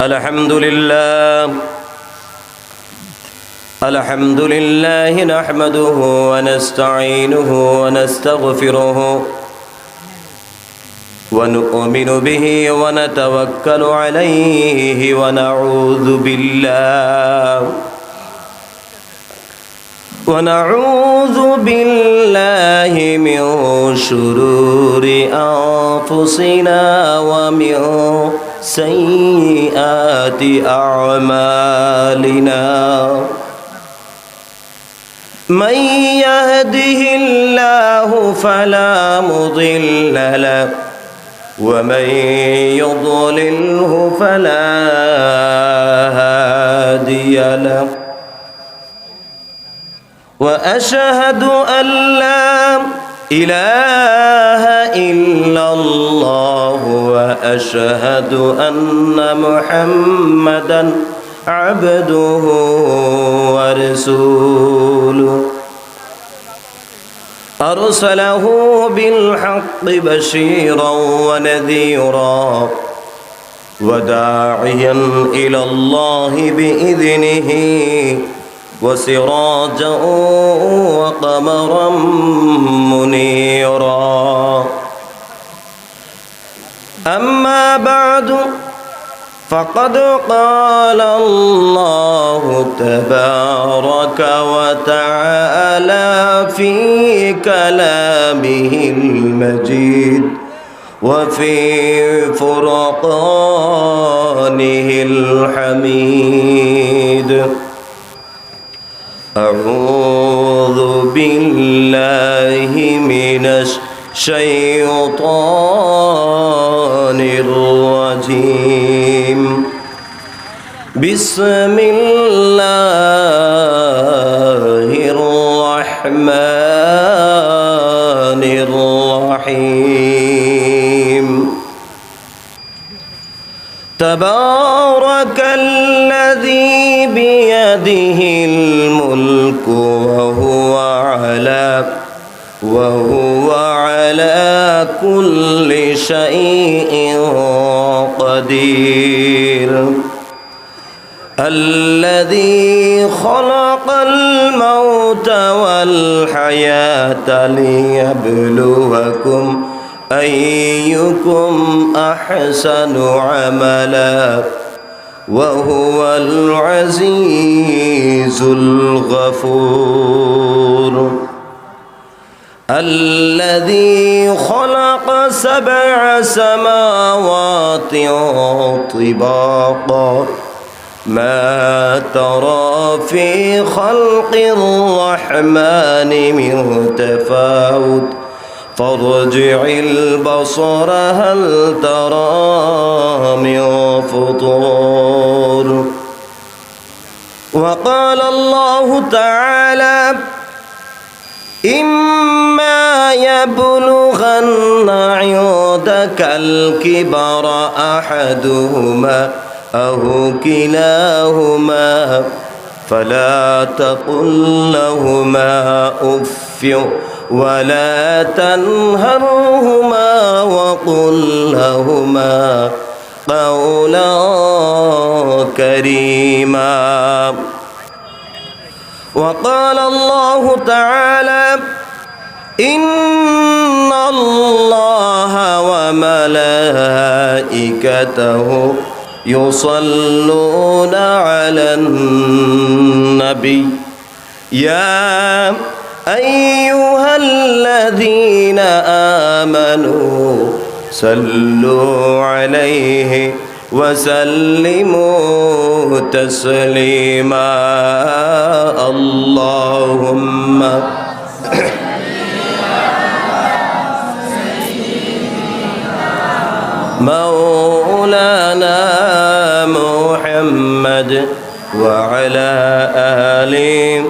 الحمد لله نحمده ونستعينه ونستغفره ونؤمن به ونتوكل عليه ونعوذ بالله من شرور أنفسنا ومن سيئات أعمالنا من يهده الله فلا مضل له ومن يضلله فلا هادي له وأشهد أن لا إله إلا الله وأشهد أن محمدا عبده ورسوله أرسله بالحق بشيرا ونذيرا وداعيا إلى الله بإذنه وسراجا وقمرا منيرا أما بعد فقد قال الله تبارك وتعالى في كلامه المجيد وفي فرقانه الحميد أعوذ بالله من الشيطان الرجيم بسم الله الرحمن الرحيم تبارك الذي بيده الملك وهو على كل شيء قدير الذي خلق الموت والحياة ليبلوكم أيكم أحسن عملا وهو العزيز الغفور الذي خلق 7 سماوات طباقا ما ترى في خلق الرحمن من تفاوت فارجع البصر هل ترى من فطور وقال الله تعالى إما يبلغن عندك الكبر أحدهما أو كلاهما فلا تقل لهما أف ولا تنهرهما وقل لهما قولا كريما وقال الله تعالى إن الله وملائكته يصلون على النبي يا أيها الذين آمنوا صلوا عليه وسلموا تسليما اللهم مولانا محمد وعلى آله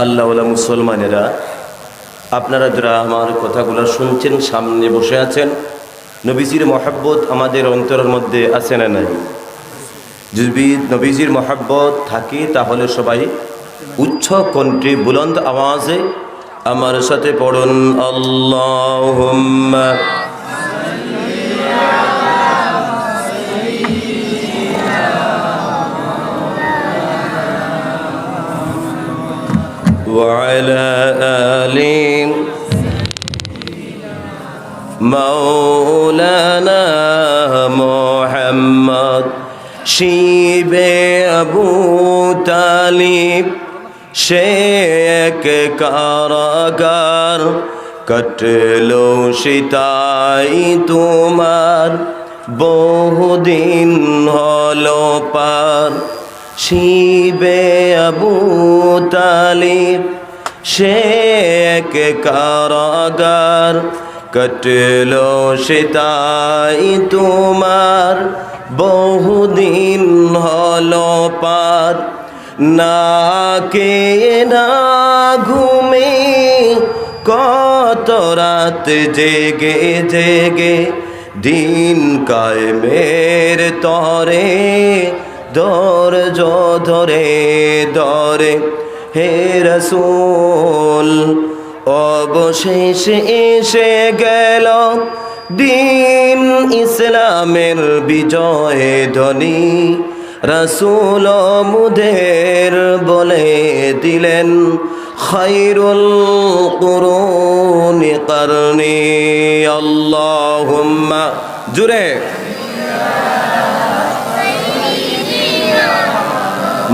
আল্লাহওয়ালা মুসলমানেরা, আপনারা যারা আমার কথাগুলো শুনছেন, সামনে বসে আছেন, নবীজির মহব্বত আমাদের অন্তরের মধ্যে আছে না নাই? যদি নবীজির মহব্বত থাকে তাহলে সবাই উচ্চ কণ্ঠে বুলন্দ আওয়াজে আমার সাথে পড়ুন আল্লাহুম্মা وعلى آل مولانا محمد শিবে আবু তালিব শেখ কারাগার কাটলো সীতাই তোমার বহুদিন হলো পার শিবে আবু তালিব শেখ কারাগার কাটলো সীতাই তোমার বহুদিন হলো পার না কে না ঘুমে কত রাত জেগে জেগে দিন কায়েমের তরে ধৈর্য ধরে ধরে হে রাসূল অবশেষে এসে গেল দিন ইসলামের বিজয় ধ্বনি রাসূল মুদের বলে দিলেন খায়রুল কুরুনি করনি আল্লাহুম্মা জুরে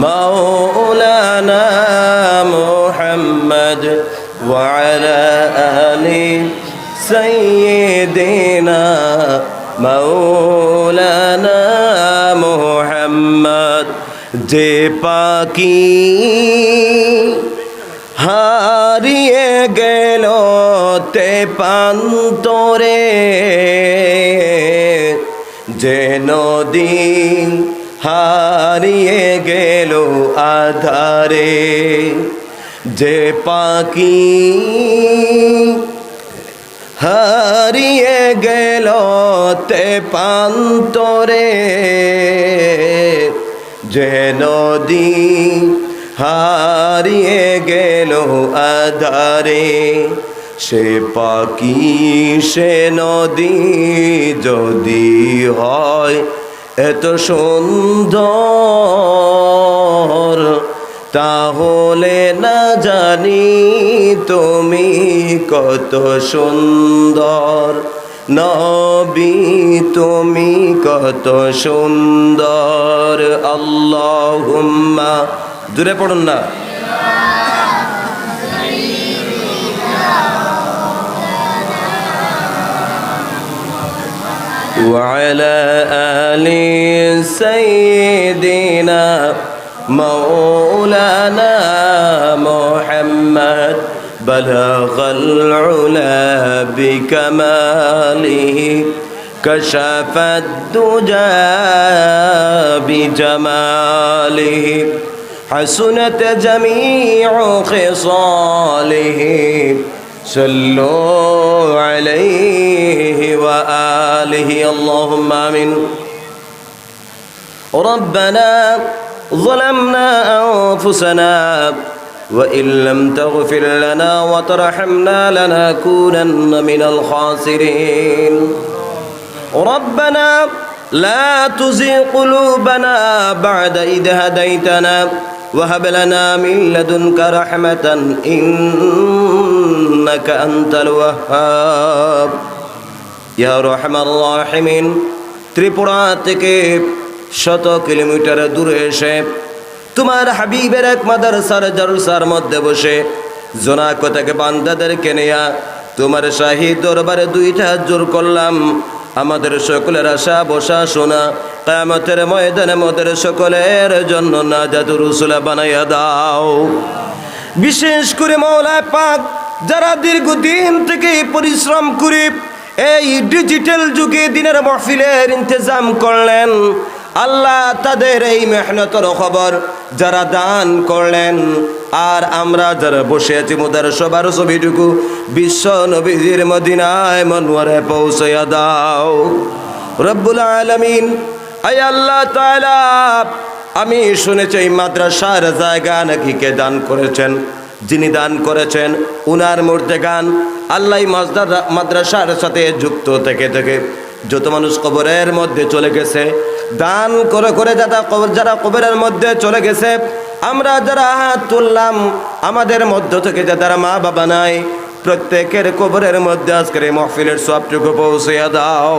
মাওলানা মুহাম্মদ ওয়া আলা আলি সাইয়্যিদিনা মাওলানা মুহাম্মদ যে পাখি হারিয়ে গেল তে পান্তরে যে নদী হারিয়ে গেল আধারে যে পাখি হারিয়ে গেল তে পান্তরে যে নদী হারিয়ে গেল আধারে সে পাখি সে নদী যদি হয় এত সুন্দর তাহলে না জানি তুমি কত সুন্দর নবী তুমি কত সুন্দর আল্লাহুম্মা জোরে পড়ুন না وعلى آل سيدنا مولانا محمد بلغ العلا بكماله كشف الدجى بجماله حسنت جميع خصاله صلوا عليه وآله اللهم آمين ربنا ظلمنا أنفسنا وإن لم تغفر لنا وترحمنا لنكونن من الخاسرين ربنا لا تزغ قلوبنا بعد إذ هديتنا وهب لنا من لدنك رحمة إنك أنت الوهاب يا أرحم الراحمين ত্রিপুরা থেকে 100 কিলোমিটার দূরে এসে তোমার হাবিবের এক মাদ্রাসার জালসার মধ্যে বসে জোনাক থেকে বান্দাদেরকে নিয়া তোমার শাহী দরবারে দুইটা হাত জোর করলাম আমাদের সকলের আশা বসা শোনা কিয়ামতের ময়দানে মোদের সকলের জন্য নাজাতুর রসুলা বানাইয়া দাও বিশেষ করে মাওলা পাক যারা দীর্ঘদিন থেকে পরিশ্রম করে এই ডিজিটাল যুগে দিনের মাহফিলের ইন্তজাম করলেন আল্লাহ তাদের এই মেহনতের খবর যারা দান করলেন আর আমরা যারা বসে আছি মোদের সবার ছবিটুকু বিশ্ব নবীজির মদিনায় মনোয়ারে পৌঁছাইয়া দাও রব্বুল আলামিন আয় আল্লাহ তাআলা আমি শুনেছি এই মাদ্রাসার জায়গা নাকি কে দান করেছেন যিনি দান করেছেন উনার মুর্দেগান আল্লাহ মাদ্রাসার সাথে যুক্ত থেকে থেকে যত মানুষ কবরের মধ্যে চলে গেছে, দান করে করে যারা কবরের মধ্যে চলে গেছে, আমরা যারা হাত তুললাম, আমাদের মধ্য থেকে যারা মা বাবা নাই, প্রত্যেকের কবরের মধ্যে আজকের এই মাহফিলের সবটুকু পৌঁছে দাও।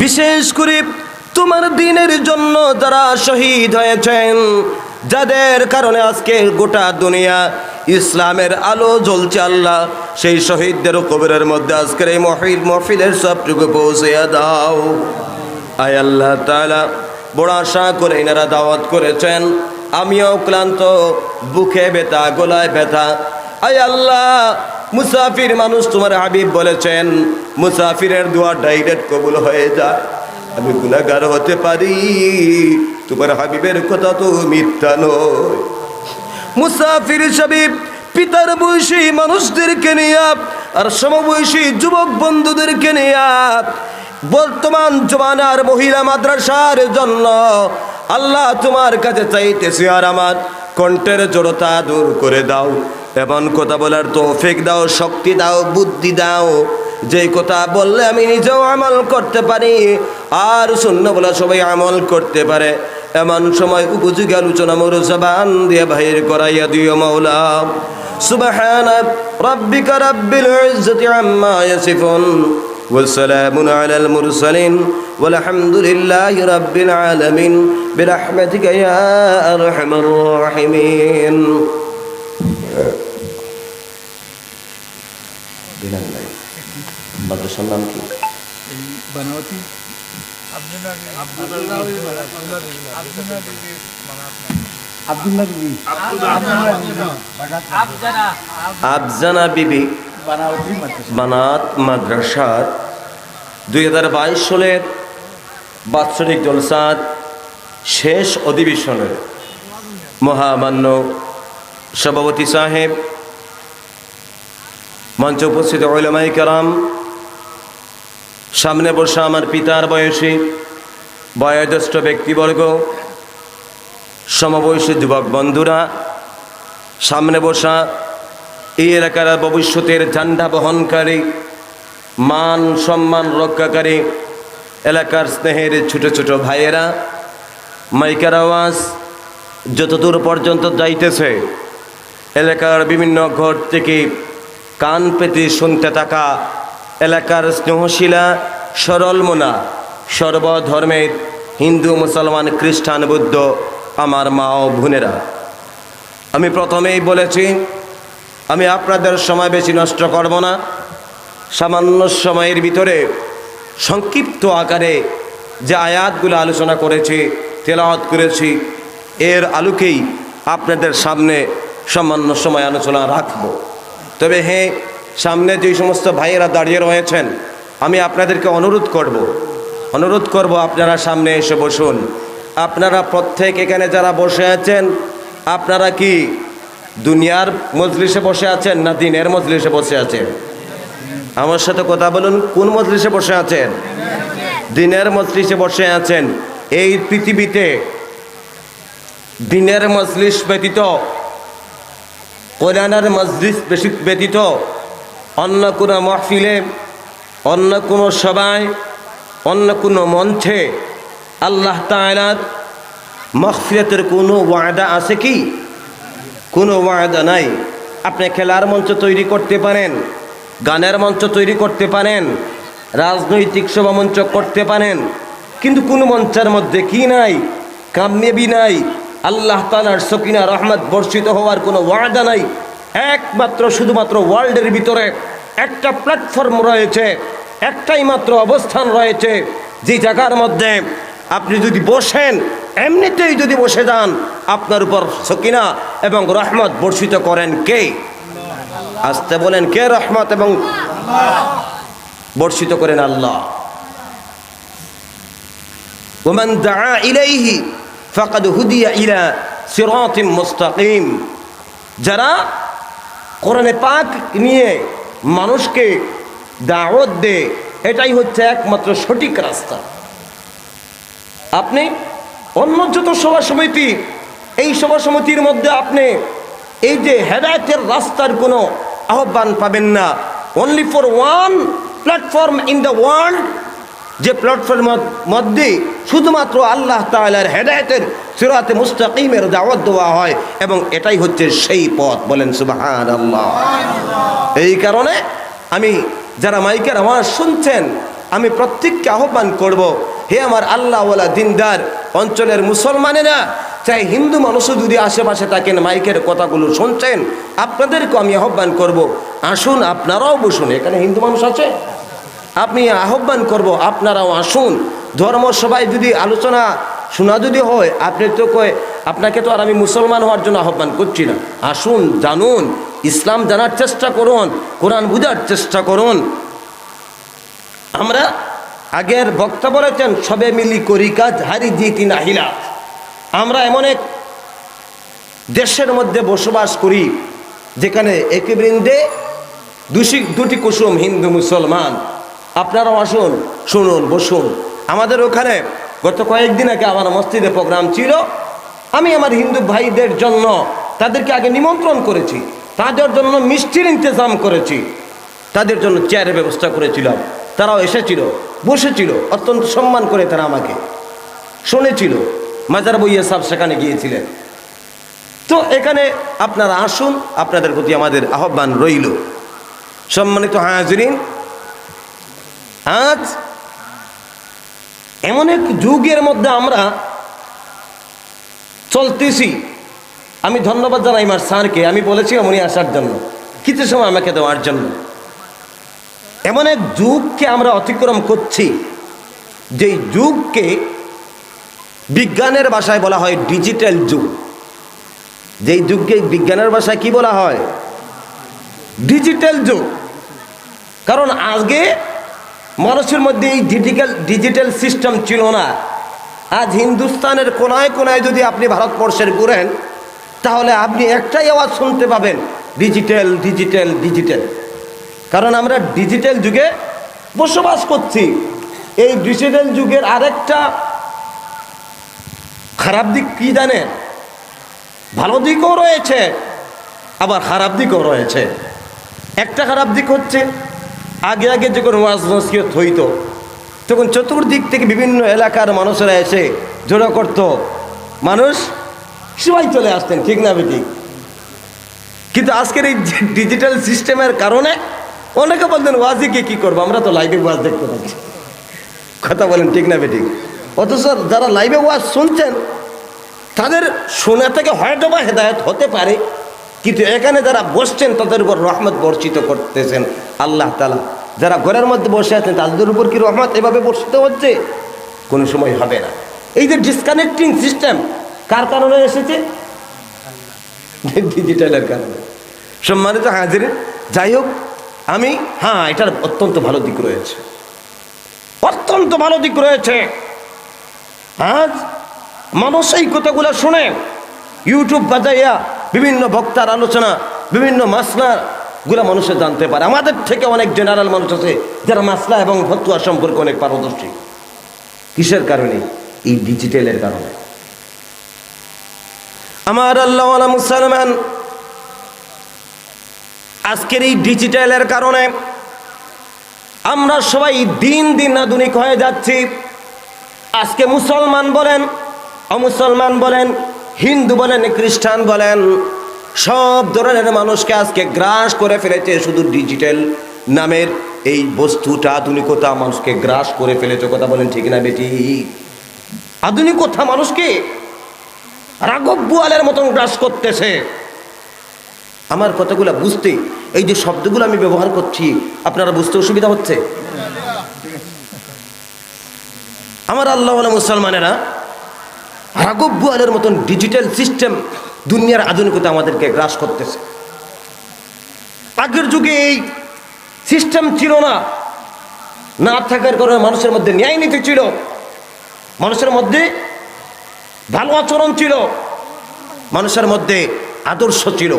বিশেষ করে তোমার দ্বীনের জন্য যারা শহীদ হয়েছেন, যাদের কারণে আজকে গোটা দুনিয়া ইসলামের আলো জ্বলছে, আল্লাহ সেই শহীদদের কবরের মধ্যে আজকের এই মাহফিলের সবটুকু পৌঁছে দাও। আয় আল্লাহ তাআলা, বড় আশা করে এনারা দাওয়াত করেছেন, আমিও ক্লান্ত, বুকে ব্যথা, গলায় ব্যথা। আয় আল্লাহ, মুসাফির মানুষ, তোমার হাবিব বলেছেন মুসাফিরের দোয়া ডাইরেক্ট কবুল হয়ে যায়। আমি গুনাহগার হতে পারি, তোমার হাবিবের কথা তো মিথ্যা নয়। মুসাফির হিসাবে পিতার বয়সী মানুষদেরকে নিয়ে আর সমবয়সী যুবক বন্ধুদেরকে নিয়ে বর্তমান জমানার মহিলা মাদ্রাসার জন্য আল্লাহ তোমার কাছে চাইতেছি, আর আমার কণ্ঠের জড়তা দূর করে দাও, এমন কথা বলার তৌফিক দাও, শক্তি দাও, বুদ্ধি দাও, যে কথা বললে আমি নিজেও আমল করতে পারি আর শূন্য বলা সবাই আমল করতে পারে, এমন সময় উপযোগী আলোচনা মোর জবান দিয়ে বাহির করাইয়া দিও মাওলা। সুবহানা রাব্বিকা রাব্বিল ইজ্জাতি আম্মা ইয়াসিফুন ওয়া সালামুন আলাল মুরসালিন ওয়ালহামদুলিল্লাহি রাব্বিল আলামিন বিরহমাতিকা ইয়া আরহামার রাহিমিন। মাদ্রাসার নাম কি? বানাওয়াতি আফজানা বিবি বানাত মাদ্রাসার 2022 সালের বাৎসরিক জলসার শেষ অধিবেশনের মহামান্য সভাপতি সাহেব, মঞ্চে উপস্থিত উলামায়ে কেরাম, সামনে বসা আমার পিতার বয়সী বয়োজ্যেষ্ঠ ব্যক্তিবর্গ, সমবয়সী যুবক বন্ধুরা, সামনে বসা এই এলাকার ভবিষ্যতের ঝান্ডা বহনকারী, মান সম্মান রক্ষাকারী এলাকার স্নেহের ছোট ছোট ভাইয়েরা, মাইকের আওয়াজ যতদূর পর্যন্ত যাইতেছে, এলাকার বিভিন্ন ঘর থেকে কান পেতে শুনতে থাকা এলাকার স্নেহশীলা সরল মনা সর্বধর্মের হিন্দু, মুসলমান, খ্রিস্টান, বৌদ্ধ আমার মা ও বোনেরা, আমি প্রথমেই বলেছি আমি আপনাদের সময় বেশি নষ্ট করব না। সামান্য সময়ের ভিতরে সংক্ষিপ্ত আকারে যে আয়াতগুলো আলোচনা করেছি, তেলাওয়াত করেছি, এর আলোকেই আপনাদের সামনে সামান্য সময় আলোচনা রাখব। তবে হ্যাঁ, সামনে যে সমস্ত ভাইয়েরা দাঁড়িয়ে রয়েছেন, আমি আপনাদেরকে অনুরোধ করব আপনারা সামনে এসে বসুন। আপনারা প্রত্যেক এখানে যারা বসে আছেন, আপনারা কি দুনিয়ার মজলিসে বসে আছেন না দিনের মজলিসে বসে আছেন? আমার সাথে কথা বলুন, কোন মজলিসে বসে আছেন? দিনের মজলিসে বসে আছেন। এই পৃথিবীতে দিনের মজলিস ব্যতীত, কোরআনের মজলিস ব্যতীত অন্য কোনো মাহফিলে, অন্য কোনো সভায়, অন্য কোনো মঞ্চে আল্লাহ তাআলার মাগফিরাতের কোনো ওয়াদা আছে কি? কোনো ওয়াদা নাই। আপনি খেলার মঞ্চ তৈরি করতে পারেন, গানের মঞ্চ তৈরি করতে পারেন, রাজনৈতিক সভা মঞ্চ করতে পারেন, কিন্তু কোনো মঞ্চের মধ্যে কি নাই? কামিয়াবি নাই, আল্লাহ তাআলার সকিনা রহমত বর্ষিত হওয়ার কোনো ওয়াদা নাই। একমাত্র শুধুমাত্র ওয়ার্ল্ডের ভিতরে একটা প্ল্যাটফর্ম রয়েছে, একটাই মাত্র অবস্থান রয়েছে, যে জায়গার মধ্যে আপনি যদি বসেন, এমনিতেই যদি বসে যান, আপনার উপর সকিনা এবং রহমত বর্ষিত করেন কে? আসতে বলেন, কে রহমত এবং বর্ষিত করেন? আল্লাহ। ওমান দাআ ইলাইহি ফাকাদ হুদিয়া ইলা সিরাতিম মুস্তাকিম। যারা কোরআনে পাক নিয়ে মানুষকে দাওয়াত দেয়, এটাই হচ্ছে একমাত্র সঠিক রাস্তা। আপনি অন্য যত সভা সমিতি, এই সভা সমিতির মধ্যে আপনি এই যে হেদায়েতের রাস্তার কোনো আহ্বান পাবেন না। Only for one platform in the world, যে প্ল্যাটফর্মের মধ্যে শুধুমাত্র আল্লাহ তাআলার হেদায়েতের সিরাতে মুস্তাকিমের দাওয়াত দেওয়া হয়, এবং এটাই হচ্ছে সেই পথ। বলেন সুবহানাল্লাহ। এই কারণে আমি যারা মাইকের আওয়াজ শুনছেন, আমি প্রত্যেককে আহ্বান করব, হে আমার আল্লাহওয়ালা দিনদার অঞ্চলের মুসলমানেরা, চাই হিন্দু মানুষও যদি আশেপাশে থাকেন, মাইকের কথাগুলো শুনছেন, আপনাদেরকে আমি আহ্বান করব, আসুন আপনারাও বসুন। এখানে হিন্দু মানুষ আছে, আপনি আহ্বান করব, আপনারাও আসুন। ধর্ম সবাই যদি আলোচনা শোনা যদি হয়, আপনি তো আপনাকে তো আর আমি মুসলমান হওয়ার জন্য আহ্বান করছি না। আসুন, জানুন, ইসলাম জানার চেষ্টা করুন, কোরআন বুঝার চেষ্টা করুন। আমরা আগের বক্তা বলেছেন, সবে মিলি করি কাজ, হারি জিতি না হিলা। আমরা এমন এক দেশের মধ্যে বসবাস করি যেখানে একই বৃন্দে দুটি কুসুম, হিন্দু মুসলমান। আপনারাও আসুন, শুনুন, বসুন। আমাদের ওখানে গত কয়েকদিন আগে আমার মসজিদে প্রোগ্রাম ছিল। আমি আমার হিন্দু ভাইদের জন্য তাদেরকে আগে নিমন্ত্রণ করেছি, তাদের জন্য মিষ্টির ইন্তজাম করেছি, তাদের জন্য চেয়ারের ব্যবস্থা করেছিলাম। তারাও এসেছিল, বসেছিল, অত্যন্ত সম্মান করে তারা আমাকে শুনেছিল। মাজার বইয়া সাহেব সেখানে গিয়েছিলেন। তো এখানে আপনারা আসুন, আপনাদের প্রতি আমাদের আহ্বান রইল। সম্মানিত হাজিরিন, আজ এমন এক যুগের মধ্যে আমরা চলতেছি। আমি ধন্যবাদ জানাই আমার স্যারকে, আমি বলেছিলাম উনি আসার জন্য, কিছু সময় আমাকে দেওয়ার জন্য। এমন এক যুগকে আমরা অতিক্রম করছি, যেই যুগকে বিজ্ঞানের ভাষায় বলা হয় ডিজিটাল যুগ। যেই যুগকে বিজ্ঞানের ভাষায় কি বলা হয়? ডিজিটাল যুগ। কারণ আগে মানুষের মধ্যে এই ডিজিটাল সিস্টেম ছিল না। আজ হিন্দুস্তানের কোনায় কোনায় যদি আপনি ভারতবর্ষের ঘুরেন, তাহলে আপনি একটাই আওয়াজ শুনতে পাবেন, ডিজিটাল ডিজিটাল ডিজিটাল। কারণ আমরা ডিজিটাল যুগে বসবাস করছি। এই ডিজিটাল যুগের আরেকটা খারাপ দিক কি জানেন? ভালো দিকও রয়েছে, আবার খারাপ দিকও রয়েছে। একটা খারাপ দিক হচ্ছে, আগে আগে যখন ওয়াজ নসিহত হইতো, তখন চতুর্দিক থেকে বিভিন্ন এলাকার মানুষেরা এসে জড়ো করত, মানুষ সবাই চলে আসতেন, ঠিক না বেঠিক? কিন্তু আজকের এই ডিজিটাল সিস্টেমের কারণে অনেকে বলতেন, ওয়াজে গিয়ে কী করবো, আমরা তো লাইভে ওয়াজ দেখতে পাচ্ছি। কথা বলেন, ঠিক না বেঠিক? অথচ যারা লাইভে ওয়াজ শুনছেন, তাদের শোনা থেকে হয়তো বা হেদায়েত হতে পারে, কিন্তু এখানে যারা বসছেন তাদের উপর রহমত বর্ষিত করতেছেন আল্লাহ তাআলা। যারা ঘরের মধ্যে বসে আছেন তাদের উপর কি রহমত এভাবে বর্ষিত হচ্ছে? কোনো সময় হবে না। এই যে ডিসকানেক্টিং সিস্টেম কার কারণে এসেছে? ডিজিটালের কারণে। সম্মানিত হাজিরিন, যাই হোক, এটার অত্যন্ত ভালো দিক রয়েছে, অত্যন্ত ভালো দিক রয়েছে। আজ মানুষ এই কথাগুলো শুনে ইউটিউব বাজাইয়া বিভিন্ন বক্তার আলোচনা, বিভিন্ন মাসলাগুলো মানুষের জানতে পারে। আমাদের থেকে অনেক জেনারেল মানুষ আছে যারা মাসলা এবং ফতোয়া সম্পর্কে অনেক পারদর্শী। কিসের কারণে? এই ডিজিটালের কারণে। আমার আল্লাহওয়ালা মুসলমান, আজকের এই ডিজিটালের কারণে আমরা সবাই দিন দিন আধুনিক হয়ে যাচ্ছি। আজকে মুসলমান বলেন, অমুসলমান বলেন, হিন্দু বলেন, খ্রিস্টান বলেন, সব ধরনের মানুষকে আজকে গ্রাস করে ফেলেছে শুধু ডিজিটাল নামের এই বস্তুটা। আধুনিকতা মানুষকে গ্রাস করে ফেলেছে। কথা বলেন, ঠিক না বেটি? আধুনিকতা মানুষকে রাঘব বোয়ালের মতন গ্রাস করতেছে। আমার কথাগুলো বুঝতে, এই যে শব্দগুলো আমি ব্যবহার করছি, আপনারা বুঝতে অসুবিধা হচ্ছে? আমার আল্লাহওয়ালা মুসলমানেরা, রাঘব বোয়ালের মতন ডিজিটাল সিস্টেম, দুনিয়ার আধুনিকতা আমাদেরকে গ্রাস করতেছে। আগের যুগে এই সিস্টেম ছিল না, না থাকার কারণে মানুষের মধ্যে ন্যায় নীতি ছিল, মানুষের মধ্যে ভালো আচরণ ছিল, মানুষের মধ্যে আদর্শ ছিল।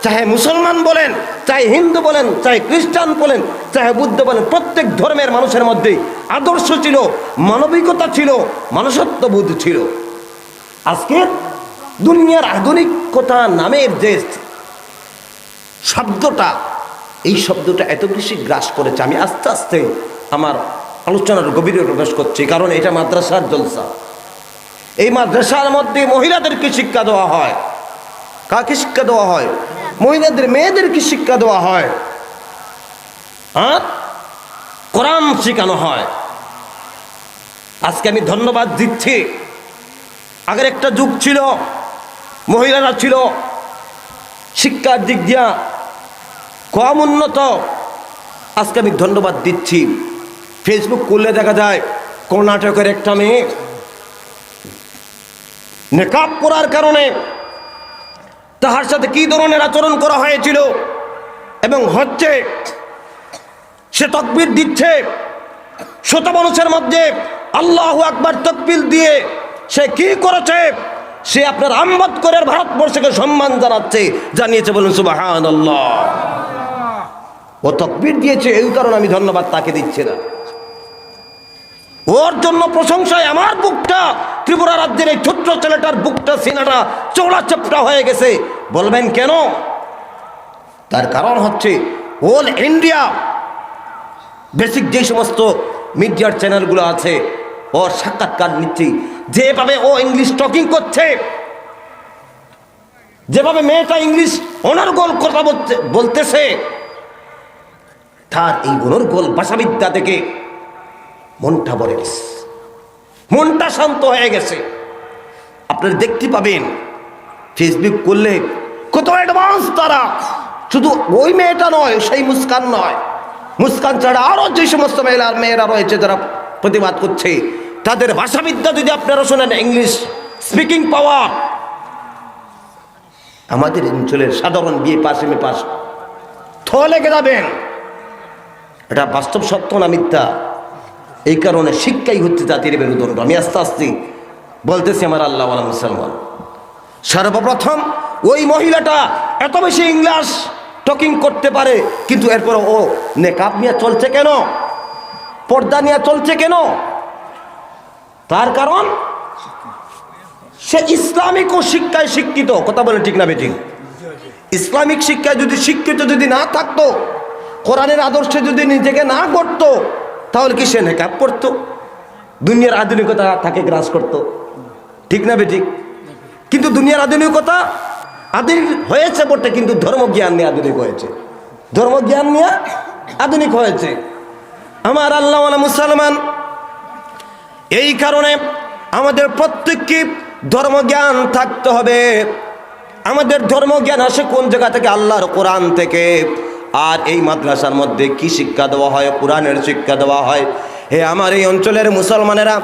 চাহে মুসলমান বলেন, চাहे হিন্দু বলেন, চাहे খ্রিস্টান বলেন, চাहे বুদ্ধ বলেন, প্রত্যেক ধর্মের মানুষের মধ্যে আদর্শ ছিল, মানবিকতা ছিল, মনুষ্যত্ববোধ ছিল। আজকে দুনিয়ার আধুনিকতা নামের যে শব্দটা, এই শব্দটা এত বেশি গ্রাস করেছে, আমি আস্তে আস্তে আমার আলোচনার গভীরে প্রবেশ করছি। কারণ এটা মাদ্রাসার জলসা। এই মাদ্রাসার মধ্যে মহিলাদেরকে শিক্ষা দেওয়া হয়। কাকে শিক্ষা দেওয়া হয়? মহিলাদের, মেয়েদেরকে শিক্ষা দেওয়া হয় আর কোরআন শেখানো হয়। আজকে আমি ধন্যবাদ দিচ্ছি। আগের একটা যুগ ছিল, মহিলারা ছিল শিক্ষার দিক দিয়া কম উন্নত। আজকে আমি ধন্যবাদ দিচ্ছি, ফেসবুক করলে দেখা যায় কর্ণাটকের একটা মেয়ে নেকাব পরার কারণে তাহার সাথে কি ধরনের আচরণ করা হয়েছিল এবং হচ্ছে, সে তাকবীর দিচ্ছে, শত মানুষের মধ্যে আল্লাহু আকবার তাকবীর দিয়ে সে কি করেছে? সে আপনার আম্বেদকরের ভারতবর্ষকে সম্মান জানিয়েছে। বলুন সুবহানাল্লাহ। ও তাকবীর দিয়েছে, এই কারণে আমি ধন্যবাদ তাকে দিচ্ছি না। ওর জন্য প্রশংসায় আমার বুকটা, ত্রিপুরা রাজ্যের এই ছোট্ট ছেলেটার বুকটা, সিনাটা চৌড়া চেপটা হয়ে গেছে। বলবেন কেন? তার কারণ হচ্ছে অল ইন্ডিয়া বেসিক যে সমস্ত মিডিয়ার চ্যানেলগুলো আছে, ওর সাক্ষাৎকার নিচ্ছি, যেভাবে ও ইংলিশ টকিং করছে, যেভাবে মেয়েটা ইংলিশ অনর্গল কথা বলতেছে, তার এই অনর্গল ভাষাবিদ্যা থেকে মনটা ভরে গেছে, মনটা শান্ত হয়ে গেছে। আপনারা দেখতে পাবেন ফেসবুক করলে কত অ্যাডভান্স তারা। শুধু ওই মেয়েটা নয়, সেই মুস্কান নয়, মুস্কান ছাড়া আরো যে সমস্ত মেয়েরা রয়েছে যারা প্রতিবাদ করছে, তাদের ভাষাবিদ্যা যদি আপনারা শোনেন, ইংলিশ স্পিকিং পাওয়ার, আমাদের অঞ্চলের সাধারণ BA pass, M A pass লেগে যাবেন। এটা বাস্তব সত্য না মিথ্যা? এই কারণে শিক্ষাই হচ্ছে জাতির মেরুদণ্ড। আমি আস্তে আস্তে বলতেছি আমার আল্লাহওয়ালা মুসলমান। সর্বপ্রথম ওই মহিলাটা এত বেশি ইংলিশ টকিং করতে পারে, কিন্তু এরপর ও নেকাব নিয়ে চলছে কেন? পর্দা নিয়ে চলছে কেন? তার কারণ সে ইসলামিক ও শিক্ষায় শিক্ষিত। কথা বলে ঠিক না বেঠিক? ইসলামিক শিক্ষায় যদি শিক্ষিত যদি না থাকতো, কোরআনের আদর্শে যদি নিজেকে না করতো, তাহলে কি সে নেকাব করতো? দুনিয়ার আধুনিকতা তাকে গ্রাস করতো, ঠিক না বেঠিক? কিন্তু দুনিয়ার আধুনিকতা আধুনিক হয়েছে বটে, কিন্তু ধর্মজ্ঞান নিয়ে আধুনিক হয়েছে, ধর্মজ্ঞান নিয়ে আধুনিক হয়েছে। আমার আল্লাহওয়ালা মুসলমান, এই কারণে আমাদের প্রত্যেককে ধর্মজ্ঞান থাকতে হবে। আমাদের ধর্মজ্ঞান আসে কোন জায়গা থেকে? আল্লাহর কোরআন থেকে। আর এই মাদ্রাসার মধ্যে কি শিক্ষা দেওয়া হয়? কোরআনের শিক্ষা দেওয়া হয়। হে আমার এই অঞ্চলের মুসলমানেরা,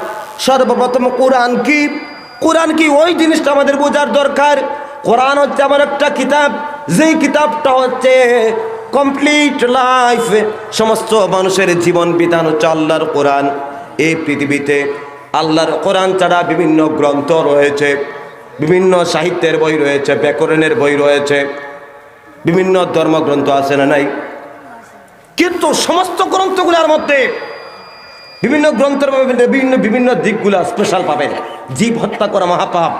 সর্বপ্রথম কোরআন কি, কোরআন কি ওই জিনিসটা আমাদের বোঝার দরকার। কোরআন হচ্ছে আমার একটা কিতাব, যেই কিতাবটা হচ্ছে কমপ্লিট লাইফ, সমস্ত মানুষের জীবন বিধান হচ্ছে আল্লাহর কোরআন। এই পৃথিবীতে আল্লাহর কোরআন ছাড়া বিভিন্ন গ্রন্থ রয়েছে, বিভিন্ন সাহিত্যের বই রয়েছে, ব্যাকরণের বই রয়েছে, বিভিন্ন ধর্মগ্রন্থ আছে না নাই? কিন্তু সমস্ত গ্রন্থগুলোর মধ্যে বিভিন্ন গ্রন্থের বিভিন্ন দিকগুলো স্পেশাল পাবেন। জীব হত্যা করা মহাপাপ,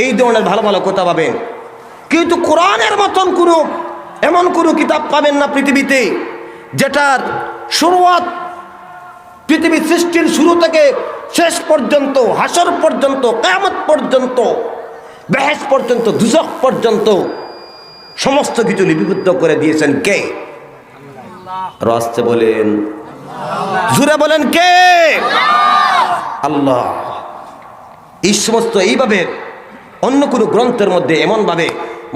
এই ধরনের ভালো ভালো কথা পাবেন। কিন্তু কোরআনের মতন এমন কোনো কিতাব পাবেন না পৃথিবীতে, যেটার শুরুয়াত পৃথিবী সৃষ্টির শুরু থেকে শেষ পর্যন্ত, হাসর পর্যন্ত, কিয়ামত পর্যন্ত, বেহেশত পর্যন্ত, দুজখ পর্যন্ত সমস্ত কিছু লিপিবদ্ধ করে দিয়েছেন কে? আরো আসতে বলেন, জুড়ে বলেন কে? আল্লাহ। এই সমস্ত এইভাবে অন্য কোনো গ্রন্থের মধ্যে এমনভাবে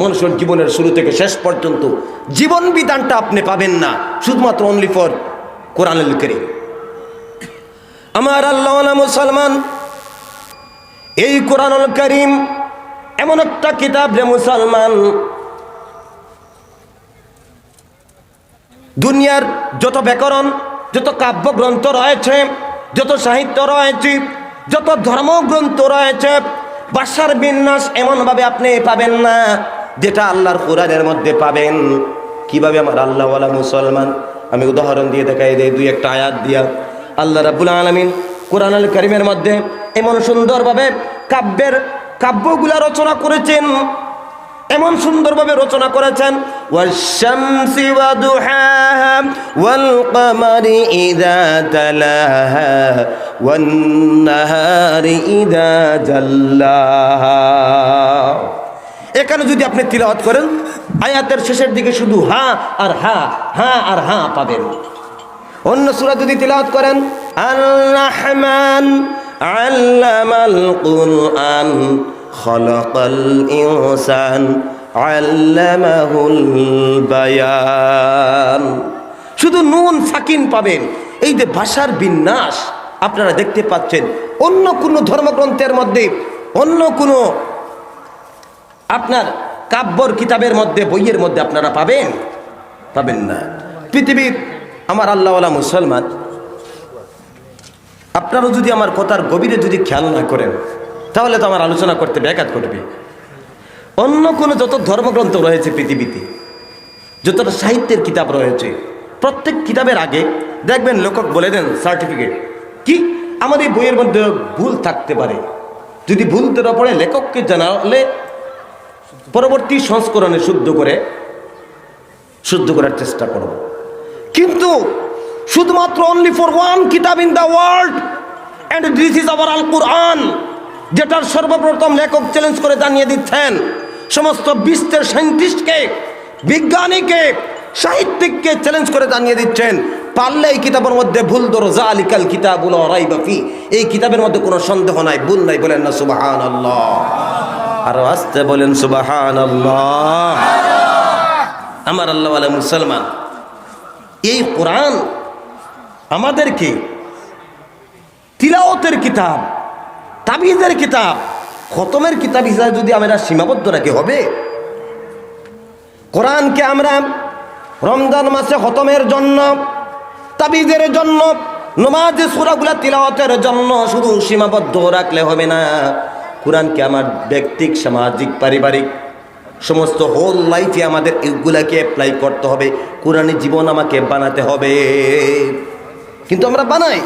মানুষের জীবনের শুরু থেকে শেষ পর্যন্ত জীবন বিধানটা আপনি পাবেন না, শুধুমাত্র অনলি ফর কোরআনুল কারীম। আমার আল্লাহওয়ালা মুসলমান, এই কোরআনুল কারীম এমন একটা কিতাব রে মুসলমান, দুনিয়ার যত ব্যাকরণ, যত কাব্যগ্রন্থ রয়েছে, যত সাহিত্য রয়েছে, যত ধর্মগ্রন্থ রয়েছে, ভাষার বিন্যাস এমনভাবে আপনি পাবেন না যেটা আল্লাহর কোরআনের মধ্যে পাবেন। কিভাবে আমার আল্লাহওয়ালা মুসলমান? আমি উদাহরণ দিয়ে দেখাই দিই, দুই একটা আয়াত দিয়া। আল্লাহ রাব্বুল আলামিন কোরআনুল কারীমের মধ্যে এমন সুন্দরভাবে কাব্যগুলা রচনা করেছেন, এমন সুন্দরভাবে রচনা করেছেন, ওয়াশ-শামসি ওয়া দুহাহা ওয়াল কমারি ইযা তালাহা ওয়ান নাহারি ইযা জাল্লাহা। এখানে যদি আপনি তিলাওয়াত করেন, আয়াতের শেষের দিকে শুধু হা আর হা, হা আর হা পাবেন। অন্য সূরা যদি তিলাওয়াত করেন, আর-রাহমান আল্লামাল কুরআন খলাকাল ইনসান আল্লামাহুল বায়ান, শুধু নুন সাকিন পাবেন। এই যে ভাষার বিন্যাস আপনারা দেখতে পাচ্ছেন, অন্য কোনো ধর্মগ্রন্থের মধ্যে, অন্য কোনো আপনার কাব্যর কিতাবের মধ্যে, বইয়ের মধ্যে আপনারা পাবেন না। পৃথিবীর আমার আল্লাহওয়ালা মুসলমান, আপনারাও যদি আমার কথার গভীরে যদি খেয়াল না করেন, তাহলে তো আমার আলোচনা করতে ব্যাঘাত ঘটবে। অন্য কোনো যত ধর্মগ্রন্থ রয়েছে পৃথিবীতে, যতটা সাহিত্যের কিতাব রয়েছে, প্রত্যেক কিতাবের আগে দেখবেন লেখক বলে দেন সার্টিফিকেট কি, আমার এই বইয়ের মধ্যে ভুল থাকতে পারে, যদি ভুল ধরা পড়ে লেখককে জানালে পরবর্তী সংস্করণে শুদ্ধ করার চেষ্টা করব। কিন্তু শুধুমাত্র অনলি ফর ওয়ান কিতাব in the world, and this is our Al Quran, যেটার সর্বপ্রথম লেখক চ্যালেঞ্জ করে জানিয়ে দিচ্ছেন সমস্ত বিশ্বের সায়েন্টিস্টকে, বিজ্ঞানীকে, সাহিত্যিককে চ্যালেঞ্জ করে জানিয়ে দিচ্ছেন, পারলে এই কিতাবের মধ্যে ভুল ধরো, যালিকাল কিতাবুল লা রাইবা ফি, এই কিতাবের মধ্যে কোনো সন্দেহ নাই, ভুল নাই। বলেন না সুবহানাল্লাহ, আর আস্তে বলেন সুবহানাল্লাহ। আমার আল্লাহওয়ালা মুসলমান, এই কোরআন আমাদেরকে তিলাওয়াতের কিতাব, তাবিজের কিতাব, খতমের কিতাব হিসাবে যদি আমরা সীমাবদ্ধ রাখি হবে? কোরআনকে আমরা রমজান মাসে খতমের জন্য, তাবিজের জন্য, নমাজে সূরাগুলা তিলাওয়াতের জন্য শুধু সীমাবদ্ধ রাখলে হবে না। কোরআনকে আমার ব্যক্তিক, সামাজিক, পারিবারিক সমস্ত হোল লাইফে আমাদের এগুলাকে অ্যাপ্লাই করতে হবে। কোরআনী জীবন আমাকে বানাতে হবে। কিন্তু আমরা বানাই,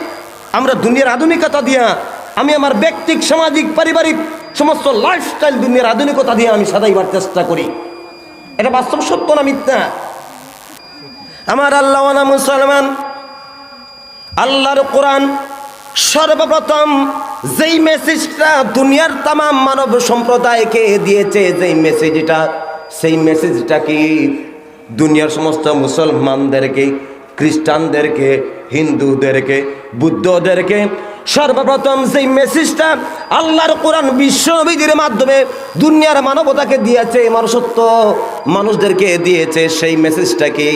আমরা দুনিয়ার আধুনিকতা দিয়া, আমি আমার ব্যক্তিক, সামাজিক, পারিবারিক সমস্ত লাইফস্টাইল দুনিয়ার আধুনিকতা দিয়ে আমি সাজাইবার চেষ্টা করি। এটা বাস্তব সত্য না মিথ্যা? আমার আল্লাহওয়ালা মুসলমান, আল্লাহর কোরআন সর্বপ্রথম যেই মেসেজটা দুনিয়ার তাম মানব সম্প্রদায়কে দিয়েছে, যেই মেসেজটা, সেই মেসেজটা কি দুনিয়ার সমস্ত মুসলমানদেরকে, খ্রিস্টানদেরকে, হিন্দুদেরকে, বুদ্ধদেরকে সর্বপ্রথম সেই মেসেজটা আল্লাহর কোরআন বিশ্বনবীদের মাধ্যমে দুনিয়ার মানবতাকে দিয়েছে, মানুষত্ব মানুষদেরকে দিয়েছে। সেই মেসেজটা কি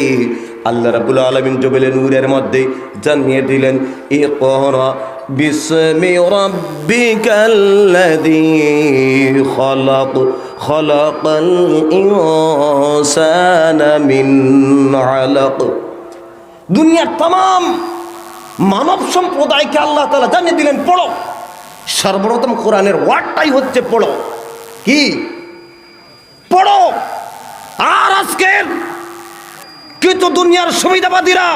আল্লাহ রাব্বুল আলামিন জবেলে নূরের মধ্যে জানিয়ে দিলেন, ইকরা বিসমি রাব্বিকাল্লাযী খলাক খলাকাল ইনসানা মিন আলাক। দুনিয়ার तमाम মানব সম্প্রদায়কে আল্লাহ তাআলা জানিয়ে দিলেন, পড়ো। সর্বপ্রথম কোরআনের ওয়ার্ডটাই হচ্ছে পড়ো। কি পড়ো? আর আজকের কিন্তু দুনিয়ার সুবিধাবাদীরা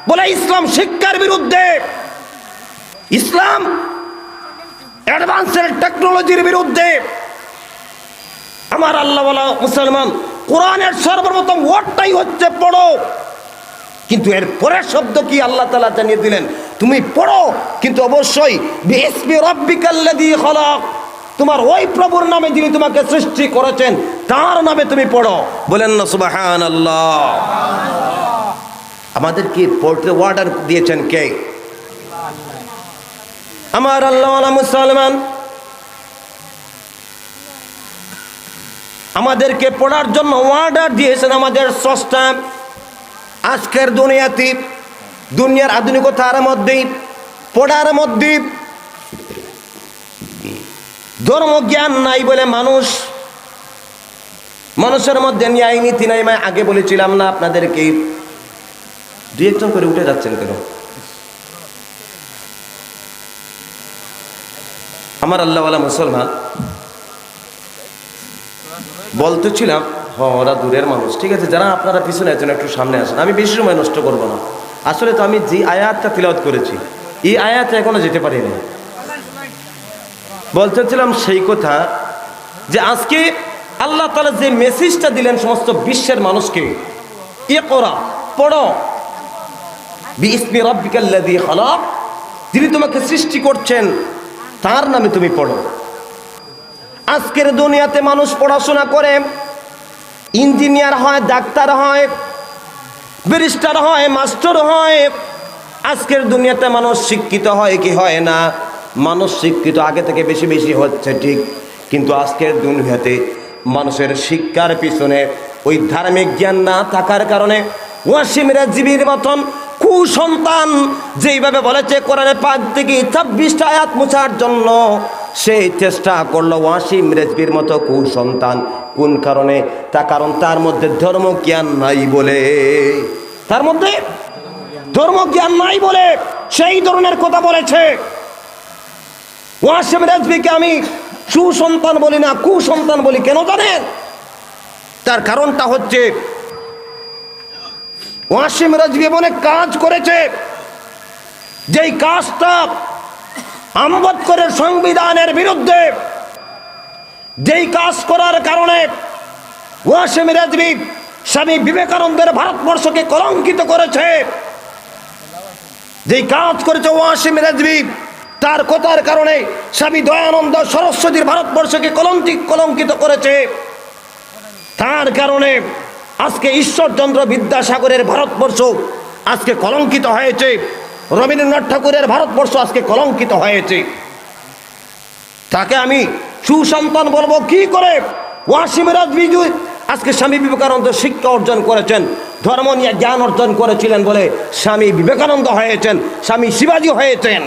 বলে ইসলাম শিক্ষার বিরুদ্ধে, ইসলাম অ্যাডভান্সের টেকনোলজির বিরুদ্ধে। আমার আল্লাহওয়ালা মুসলমান, কোরআনের সর্বপ্রথম ওয়ার্ডটাই হচ্ছে পড়ো। কিন্তু এর পরের শব্দ কি আল্লাহ তাআলা জানিয়ে দিলেন, তুমি পড়ো, কিন্তু অবশ্যই বিসমি রাব্বিকাল্লাযী খলাক, তোমার ওই প্রভুর নামে যিনি তোমাকে সৃষ্টি করেছেন তার নামে তুমি পড়ো। বলেন না সুবহানাল্লাহ। আমাদেরকে পড়তে অর্ডার দিয়েছেন কে? আমার আল্লাহওয়ালা মুসলমান, আমাদেরকে পড়ার জন্য অর্ডার দিয়েছেন আমাদের স্রষ্টা। আজকের দুনিয়াতে, দুনিয়ার আধুনিকতার মধ্যে, পড়ার মধ্যে ধর্মজ্ঞান নাই বলে মানুষের মধ্যে ন্যায় নীতি নাই। আগে বলেছিলাম না আপনাদেরকে? দুই একজন করে উঠে যাচ্ছেন কেন? আমার আল্লাহওয়ালা মুসলমান, বলতেছিলাম ওরা দূরের মানুষ, ঠিক আছে, যারা আপনারা পিছনে আছেন একটু সামনে আসেন, আমি বেশি সময় নষ্ট করব না। আসলে তো আমি যে আয়াতটা তিলাওয়াত করেছি, এই আয়াতে এখনো যেতে পারিনি। বলতেছিলাম সেই কথা যে আজকে আল্লাহ তাআলা যে মেসেজটা দিলেন সমস্ত বিশ্বের মানুষকে, ইকরা, পড়ো, বিইসমি রাব্বিকাল্লাযী খালাক, যিনি তোমাকে সৃষ্টি করছেন তার নামে তুমি পড়ো। আজকের দুনিয়াতে মানুষ পড়াশোনা করে, ইঞ্জিনিয়ার হয়, ডাক্তার হয়, ব্যারিস্টার হয়, মাস্টার হয়। আজকের দুনিয়াতে মানুষ শিক্ষিত হয় কি হয় না? মানুষ শিক্ষিত আগে থেকে বেশি বেশি হচ্ছে, ঠিক, কিন্তু আজকের দুনিয়াতে মানুষের শিক্ষার পিছনে ওই ধার্মিক জ্ঞান না থাকার কারণে ওয়াসিম রেজভির মতন কুসন্তান যেইভাবে বলেছে কোরআনে পাক থেকে 26টা আয়াত মুছার জন্য, সেই চেষ্টা করলো ওয়াসিম রেজভির মতো কুসন্তান। কোন কারণে? তা কারণ তার মধ্যে ধর্মজ্ঞান নাই বলে, তার মধ্যে ধর্মজ্ঞান নাই বলে সেই ধরনের কথা বলেছে। ওয়াসিম রেজভিকে আমি সুসন্তান বলি না, কুসন্তান বলি। কেন জানেন? তার কারণটা হচ্ছে ওয়াসিম রেজভি অনেক কাজ করেছে, যেই কাজটা আম্বেদকরের সংবিধানের বিরুদ্ধে, যেই কাজ করার কারণে ওয়াসিম রেজভি স্বামী বিবেকানন্দের ভারতবর্ষকে কলঙ্কিত করেছে, যেই কাজ করেছে ওয়াসিম রেজভি, তার কথার কারণে স্বামী দয়ানন্দ সরস্বতীর ভারতবর্ষকে কলঙ্কিত করেছে। তার কারণে আজকে ঈশ্বরচন্দ্র বিদ্যাসাগরের ভারতবর্ষ আজকে কলঙ্কিত হয়েছে, রবীন্দ্রনাথ ঠাকুরের ভারতবর্ষ আজকে কলঙ্কিত হয়েছে। তাকে আমি সুসন্তান বলবো কি করে? ওয়াসিম রেজভি আজকে স্বামী বিবেকানন্দ শিক্ষা অর্জন করেছেন, ধর্ম নিয়ে জ্ঞান অর্জন করেছিলেন বলে স্বামী বিবেকানন্দ হয়েছেন, স্বামী শিবাজী হয়েছেন।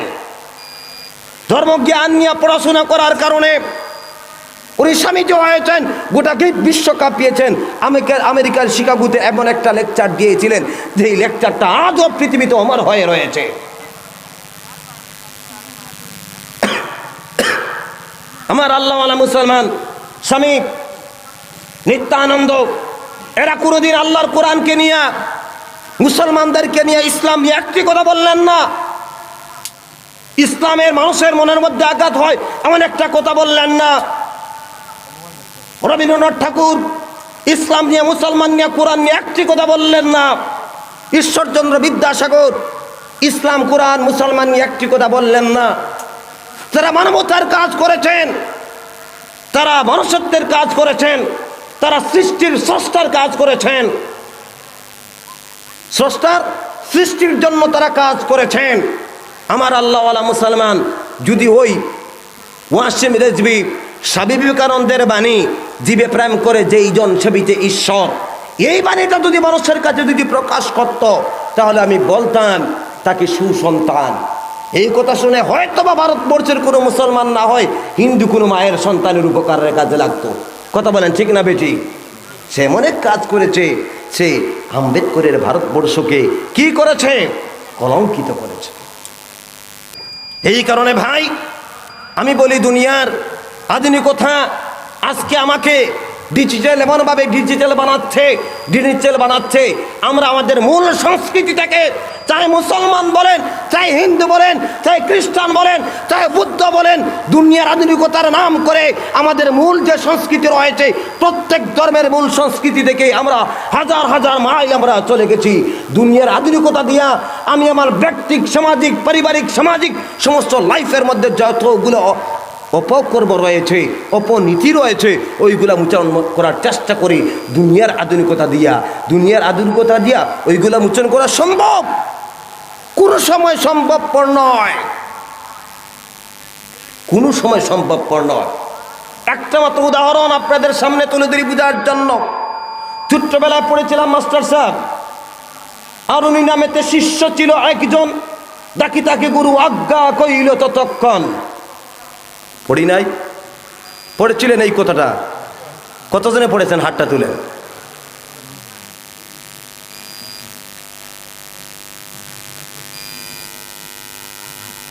ধর্মজ্ঞান নিয়ে পড়াশোনা করার কারণে উনি স্বামীজি হয়েছেন, গোটা বিশ্ব কাঁপিয়েছেন। আমেরিকার শিকাগোতে এমন একটা লেকচার দিয়েছিলেন যে এই লেকচারটা আজও পৃথিবীতে অমর হয়ে রয়েছে। আমার আল্লাহওয়ালা মুসলমান স্বামী নিত্যানন্দ, এরা কোনোদিন আল্লাহর কোরআনকে নিয়ে, মুসলমানদেরকে নিয়ে, ইসলাম নিয়ে একটি কথা বললেন না। ইসলামের মানুষের মনের মধ্যে আঘাত হয় এমন একটা কথা বললেন না। রবীন্দ্রনাথ ঠাকুর ইসলাম নিয়ে, মুসলমান নিয়ে, কোরআন নিয়ে একটি কথা বললেন না। ঈশ্বরচন্দ্র বিদ্যাসাগর ইসলাম, কোরআন, মুসলমান নিয়ে একটি কথা বললেন না। তারা মানবতার কাজ করেছেন, তারা মনুষ্যত্বের কাজ করেছেন, তারা সৃষ্টির স্রষ্টার কাজ করেছেন, স্রষ্টার সৃষ্টির জন্য তারা কাজ করেছেন। আমার আল্লাহওয়ালা মুসলমান, যদি ওই ওয়াসিম রেজভি স্বামী বিবেকানন্দের বাণী জীবে প্রেম করে যেই জন সেবিতে ঈশ্বর, এই বাণীটা যদি মানুষের কাছে যদি প্রকাশ করত, তাহলে আমি বলতাম তাকে সুসন্তান। এই কথা শুনে হয়তো বা ভারতবর্ষের কোনো মুসলমান না হয় হিন্দু কোনো মায়ের সন্তানের উপকারের কাজে লাগতো। কথা বলেন ঠিক না বেটি? সে অনেক কাজ করেছে, সে আম্বেদকরের ভারতবর্ষকে কি করেছে? কলঙ্কিত করেছে। এই কারণে ভাই আমি বলি, দুনিয়ার আধুনিকতা আজকে আমাকে ডিজিটাল এমনভাবে ডিজিটাল বানাচ্ছে, আমরা আমাদের মূল সংস্কৃতিটাকে, চাই মুসলমান বলেন, চাই হিন্দু বলেন, চাই খ্রিস্টান বলেন, চাই বুদ্ধ বলেন, দুনিয়ার আধুনিকতার নাম করে আমাদের মূল যে সংস্কৃতি রয়েছে, প্রত্যেক ধর্মের মূল সংস্কৃতি থেকে আমরা হাজার হাজার মাইল আমরা চলে গেছি। দুনিয়ার আধুনিকতা দিয়া আমি আমার ব্যক্তিক, সামাজিক, পারিবারিক, সামাজিক সমস্ত লাইফের মধ্যে যতগুলো অপকর্ম রয়েছে, অপনীতি রয়েছে, ওইগুলা মোচন করার চেষ্টা করি। দুনিয়ার আধুনিকতা দিয়া ওইগুলা মোচন করা সম্ভব? কোনো সময় সম্ভবপর নয়, কোনো সময় সম্ভবপর নয়। একটা মাত্র উদাহরণ আপনাদের সামনে তুলে ধরি বোঝার জন্য। ছোট্টবেলায় পড়েছিলাম মাস্টার সাহেব, আর উনি নামেতে শিষ্য ছিল একজন, ডাকি তাকে গুরু আজ্ঞা কইল ততক্ষণ। পড়ি নাই? পড়েছিলেন এই কথাটা? কতজনে পড়েছেন? হাতটা তুলে।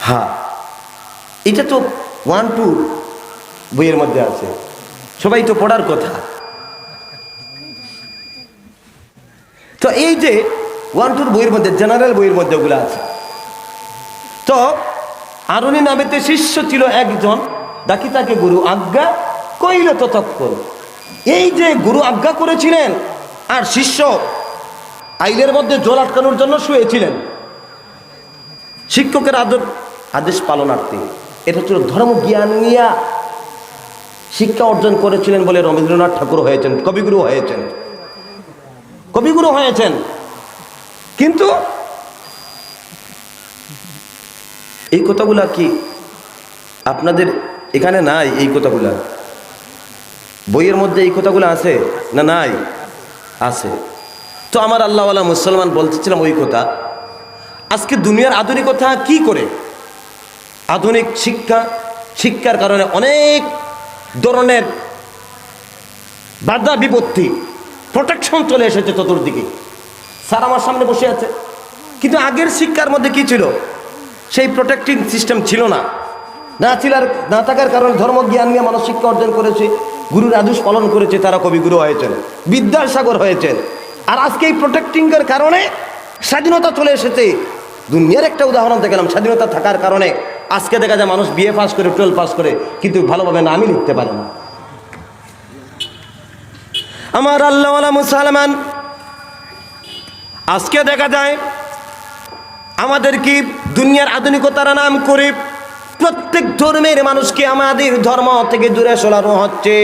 হ্যাঁ, এটা তো 1-2 বইয়ের মধ্যে আছে, সবাই তো পড়ার কথা। তো এই যে 1-2 বইয়ের মধ্যে, জেনারেল বইয়ের মধ্যে ওগুলো আছে। তো আরুনি নামেতে শিষ্য ছিল একজন, ডাকি তাকে গুরু আজ্ঞা কইল ততক্ষণ। এই যে গুরু আজ্ঞা করেছিলেন আর শিষ্য আইলের মধ্যে জল আটকানোর জন্য শুয়েছিলেন, শিক্ষকের আদেশ পালনার্থে। এটা ছিল ধর্ম জ্ঞান নিয়ে শিক্ষা অর্জন করেছিলেন বলে রবীন্দ্রনাথ ঠাকুর হয়েছেন, কবিগুরু হয়েছেন, কবিগুরু হয়েছেন। কিন্তু এই কথাগুলা কি আপনাদের এখানে নাই? এই কথাগুলা বইয়ের মধ্যে এই কথাগুলো আছে না? নাই, আছে। তো আমার আল্লাহওয়ালা মুসলমান বলতেছিলাম ওই কথা। আজকে দুনিয়ার আধুনিকতা কি করে, আধুনিক শিক্ষার কারণে অনেক ধরনের বাধা বিপত্তি, প্রোটেকশন চলে এসেছে চতুর্দিকে। স্যার আমার সামনে বসে আছে, কিন্তু আগের শিক্ষার মধ্যে কি ছিল? সেই প্রোটেক্টিং সিস্টেম ছিল না। না থাকার কারণে ধর্মজ্ঞান নিয়ে মানুষ শিক্ষা অর্জন করেছে, গুরুর আদেশ পালন করেছে, তারা কবিগুরু হয়েছেন, বিদ্যাসাগর হয়েছেন। আর আজকে এই প্রোটেক্টিংয়ের কারণে স্বাধীনতা চলে এসেছে। দুনিয়ার একটা উদাহরণ দেখালাম, স্বাধীনতা থাকার কারণে আজকে দেখা যায় মানুষ বিএ পাস করে, 12 পাস করে, কিন্তু ভালোভাবে নামই লিখতে পারে না। আমার আল্লাহওয়ালা মুসলমান, আজকে দেখা যায় আমাদের কি দুনিয়ার আধুনিকতার নাম করে প্রত্যেক ধর্মের মানুষকে আমাদের ধর্ম থেকে দূরে সরানো হচ্ছে।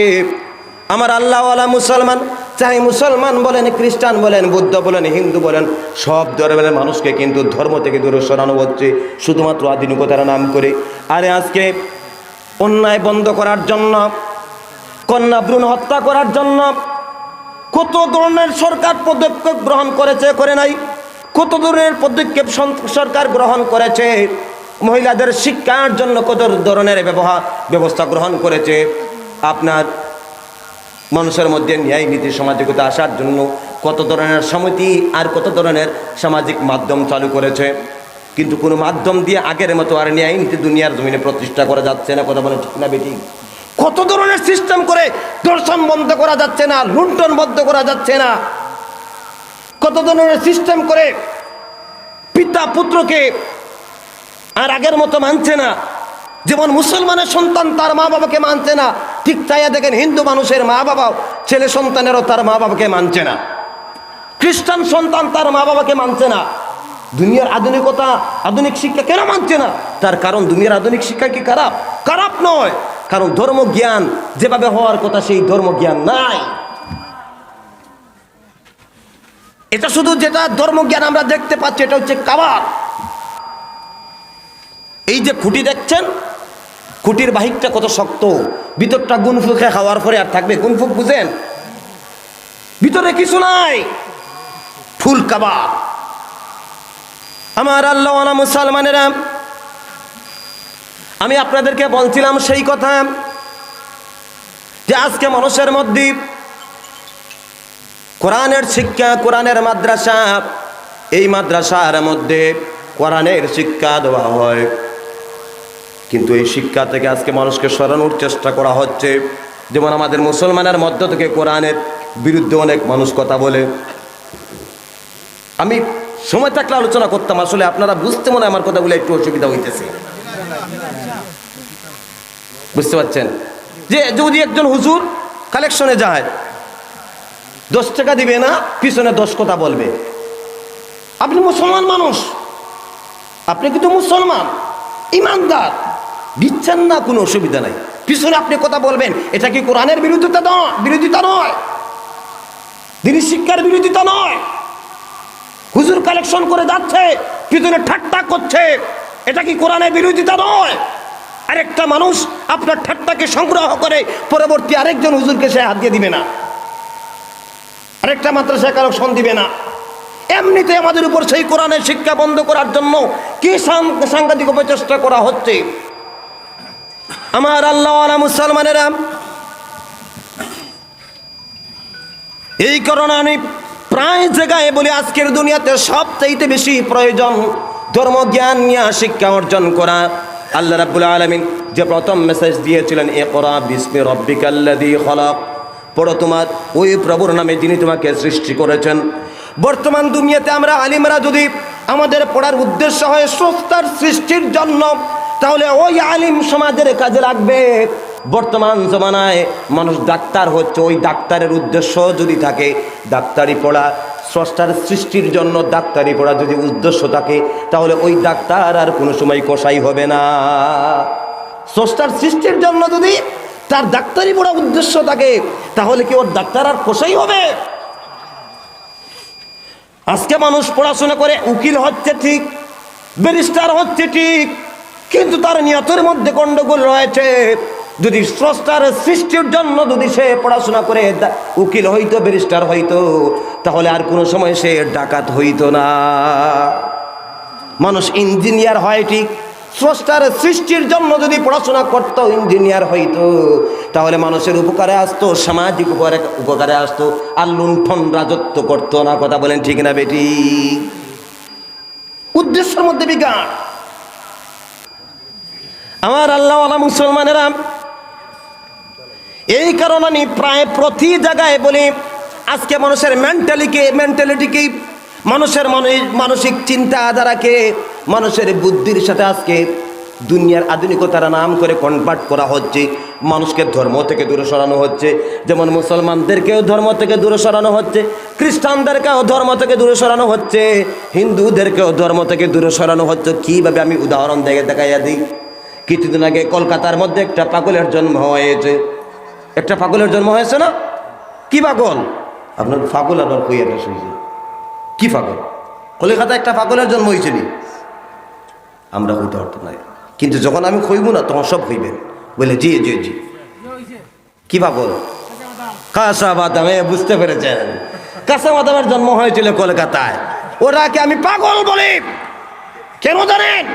আমার আল্লাহওয়ালা মুসলমান, চাই মুসলমান বলেন, খ্রিস্টান বলেন, বুদ্ধ বলেন, হিন্দু বলেন, সব ধর্মের মানুষকে কিন্তু ধর্ম থেকে দূরে সরানো হচ্ছে শুধুমাত্র আধুনিকতার নাম করে। আরে আজকে অন্যায় বন্ধ করার জন্য, কন্যা ভ্রূণ হত্যা করার জন্য কত ধরনের সরকার পদক্ষেপ গ্রহণ করেছে, করে নাই? কত ধরনের পদক্ষেপ সরকার গ্রহণ করেছে। মহিলাদের শিক্ষার জন্য কত ধরনের ব্যবস্থা গ্রহণ করেছে। আপনার মানুষের মধ্যে ন্যায় নীতি সামাজিকতা আসার জন্য কত ধরনের সমিতি আর কত ধরনের সামাজিক মাধ্যম চালু করেছে। কিন্তু কোনো মাধ্যম দিয়ে আগের মতো আর ন্যায় নীতি দুনিয়ার জমিনে প্রতিষ্ঠা করা যাচ্ছে না। কথা বলে ঠিক না বেটি? কত ধরনের সিস্টেম করে দর্শন বন্ধ করা যাচ্ছে না, লুণ্ঠন বন্ধ করা যাচ্ছে না। কত ধরনের সিস্টেম করে পিতা পুত্রকে আর আগের মতো মানছে না। যেমন মুসলমানের সন্তান তার মা বাবাকে মানছে না, ঠিক তাই দেখেন হিন্দু মানুষের মা বাবাও ছেলে সন্তানেরও তার মা বাবাকে মানছে না। খ্রিস্টান সন্তান তার মা বাবাকে মানছে না। দুনিয়ার আধুনিকতা, আধুনিক শিক্ষা কেন মানছে না? তার কারণ দুনিয়ার আধুনিক শিক্ষা কি খারাপ? খারাপ নয়, কারণ ধর্মজ্ঞান যেভাবে হওয়ার কথা সেই ধর্মজ্ঞান নাই। এটা শুধু যেটা ধর্মজ্ঞান আমরা দেখতে পাচ্ছি এটা হচ্ছে কাবার। এই যে খুঁটি দেখছেন, খুঁটির বাহিরটা কত শক্ত, ভিতরটা গুনফুকে খাওয়ার পরে আর থাকবে? গুনফুক বুঝেন? ভিতরে কিছু নাই, ফুল কাবার। আমার আল্লাহওয়ালা মুসলমানেরা, আমি আপনাদেরকে বলছিলাম সেই কথা যে আজকে মানুষের মধ্যে কোরআনের শিক্ষা, কোরআনের মাদ্রাসা, এই মাদ্রাসার মধ্যে কোরআনের শিক্ষা দেওয়া হয়, কিন্তু এই শিক্ষা থেকে আজকে মানুষকে সরানোর চেষ্টা করা হচ্ছে। যেমন আমাদের মুসলমানের মধ্য থেকে কোরআনের বিরুদ্ধে অনেক মানুষ কথা বলে। আমি সময় থাকলে আলোচনা করতাম, আসলে আপনারা বুঝতে মনে আমার কথাগুলো একটু অসুবিধা হইতেছে, বুঝতে পারছেন? যে যদি একজন হুজুর কালেকশনে যায় 10 টাকা দিবে না, পিছনে 10 কথা বলবে। আপনি মুসলমান মানুষ, আপনি কিন্তু মুসলমান ইমানদার, দিচ্ছেন না, কোনো অসুবিধা নাই, পিছনে আপনি কথা বলবেন। এটা কি কোরআনের বিরোধিতা নয়? বিরোধিতা নয়, দিনী শিক্ষার বিরোধিতা নয়। হুজুর কালেকশন করে যাচ্ছে, পিছনে ঠাট্টা করছে, এটা কি কোরআনের বিরোধিতা নয়? আরেকটা মানুষ আপনার ঠাট্টাকে সংগ্রহ করে পরবর্তী আরেকজন হুজুরকে সে হাত দিয়ে দিবে না, আরেকটা মাদ্রাসায় কালেকশন দিবে না। এমনিতে আমাদের উপর সেই কোরআনের শিক্ষা বন্ধ করার জন্য কি সাংঘাতিক প্রচেষ্টা করা হচ্ছে। আমার আল্লাহওয়ালা মুসলমানেরা, এই কারণে আমি প্রায় জায়গায় বলি আজকের দুনিয়াতে সবচাইতে বেশি প্রয়োজন ধর্মজ্ঞান নিয়ে শিক্ষা অর্জন করা। আল্লাহ রাব্বুল আলামিন যে প্রথম মেসেজ দিয়েছিলেন, ইকরা বিসমি রাব্বিকাল্লাযী খলাক, পড়ো তোমার ওই প্রভুর নামে যিনি তোমাকে সৃষ্টি করেছেন। বর্তমান দুনিয়াতে আমরা আলিমরা যদি আমাদের পড়ার উদ্দেশ্য হয় স্রষ্টার সৃষ্টির জন্য, তাহলে ওই আলিম সমাজের কাজে লাগবে, বর্তমান জমানায় মানুষ ডাক্তার হচ্ছে, ওই ডাক্তারের উদ্দেশ্য যদি থাকে ডাক্তারি পড়া, স্রষ্টার সৃষ্টির জন্য ডাক্তারি পড়া যদি উদ্দেশ্য থাকে, তাহলে ওই ডাক্তার আর কোনো সময় কসাই হবে না। স্রষ্টার সৃষ্টির জন্য যদি তার ডাক্তারি পড়া উদ্দেশ্য থাকে, তাহলে কি ওর ডাক্তার আর কসাই হবে? আজকে মানুষ পড়াশোনা করে উকিল হচ্ছে ঠিক, ব্যারিস্টার হচ্ছে ঠিক, কিন্তু তার নিয়তের মধ্যে গন্ডগোল রয়েছে। যদি স্রষ্টার সৃষ্টির জন্য যদি সে পড়াশোনা করে উকিল হইতো, ব্যারিস্টার হইতো, তাহলে আর কোনো সময় সে ডাকাত হইতো না। মানুষ ইঞ্জিনিয়ার হয় ঠিক, স্রষ্টার সৃষ্টির জন্য যদি পড়াশোনা করতো, ইঞ্জিনিয়ার হইতো, তাহলে মানুষের উপকারে আসতো, সামাজিক উপকারে আসতো, আর লুণ্ঠন রাজত্ব করতো না। কথা বলেন ঠিক না বেটি? উদ্দেশ্যের মধ্যে বিজ্ঞান। আমার আল্লাহওয়ালা মুসলমানেরা, এই কারণে আমি প্রায় প্রতি জায়গায় বলি, আজকে মানুষের মেন্টালিটিকে, মানুষের মানসিক চিন্তাধারাকে, মানুষের বুদ্ধির সাথে আজকে দুনিয়ার আধুনিকতার নাম করে কনভার্ট করা হচ্ছে। মানুষকে ধর্ম থেকে দূরে সরানো হচ্ছে, যেমন মুসলমানদেরকেও ধর্ম থেকে দূরে সরানো হচ্ছে, খ্রিস্টানদেরকেও ধর্ম থেকে দূরে সরানো হচ্ছে, হিন্দুদেরকেও ধর্ম থেকে দূরে সরানো হচ্ছে। কীভাবে আমি উদাহরণ দেখাইয়া দিই। কিছুদিন আগে কলকাতার মধ্যে একটা পাগলের জন্ম হয়েছে। একটা পাগলের জন্ম হয়েছে না? কি পাগল? আপনার পাগল আবার কই একটা শুয়েছে? কি পাগল? কলকাতায় একটা পাগলের জন্ম হয়েছিল। আমরা হইতে পারতাম না, কিন্তু যখন আমি খইব না তখন সব হইবেন। বলে জি জি জি। কি পাগল? কাঁচা বাদামে, বুঝতে পেরেছেন? কাঁচা বাদামের জন্ম হয়েছিল কলকাতায়। ওরাকে আমি পাগল বলি কেন জানেন?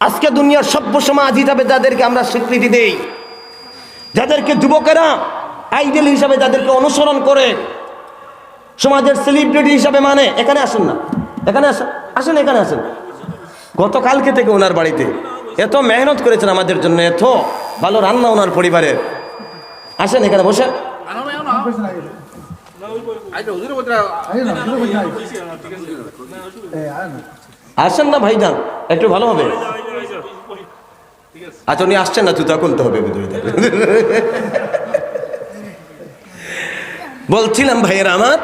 আজকে দুনিয়ার সভ্য সমাজ হিসাবে যাদেরকে আমরা স্বীকৃতি দেই, যাদেরকে যুবকেরা আইডল হিসাবে যাদেরকে অনুসরণ করে, সমাজের সেলিব্রিটি হিসাবে মানে, এখানে আসেন না, এখানে আসেন, এখানে আসেন। গতকালকে থেকে ওনার বাড়িতে এত মেহনত করেছেন আমাদের জন্য, এত ভালো রান্না ওনার পরিবারের। আসেন এখানে বসেন। আসেন না ভাইজান, একটু ভালো হবে। আচ্ছা উনি আসছেন না, তুই তা খুলতে হবে। বলছিলাম ভাইয়েরা আমার,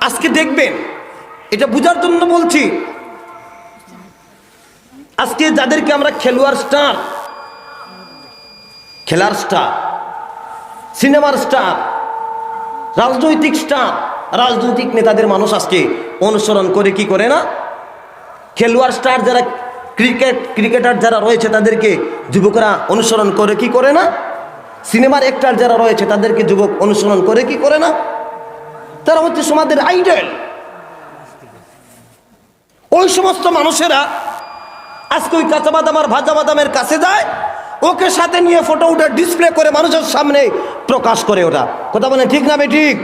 আজকে দেখবেন, এটা বুঝার জন্য বলছি, আজকে যাদেরকে আমরা খেলোয়াড় স্টার, খেলার স্টার, সিনেমার স্টার, রাজনৈতিক স্টার, রাজনৈতিক নেতাদের মানুষ আজকে অনুসরণ করে, কি করে না? খেলোয়াড় স্টার যারা, ক্রিকেটার যারা রয়েছে তাদেরকে যুবকরা অনুসরণ করে, কি করে না? সিনেমার অ্যাক্টর যারা রয়েছে তাদেরকে যুবক অনুসরণ করে, কি করে না? তারা হচ্ছে সমাজের আইডল। ওই সমস্ত মানুষেরা আজকে ওই কাঁচা বাদাম আর ভাজা বাদামের কাছে যায়, ওকে সাথে নিয়ে ফটো উঠে ডিসপ্লে করে মানুষের সামনে প্রকাশ করে। ওটা কথা বলে ঠিক না বেঠিক?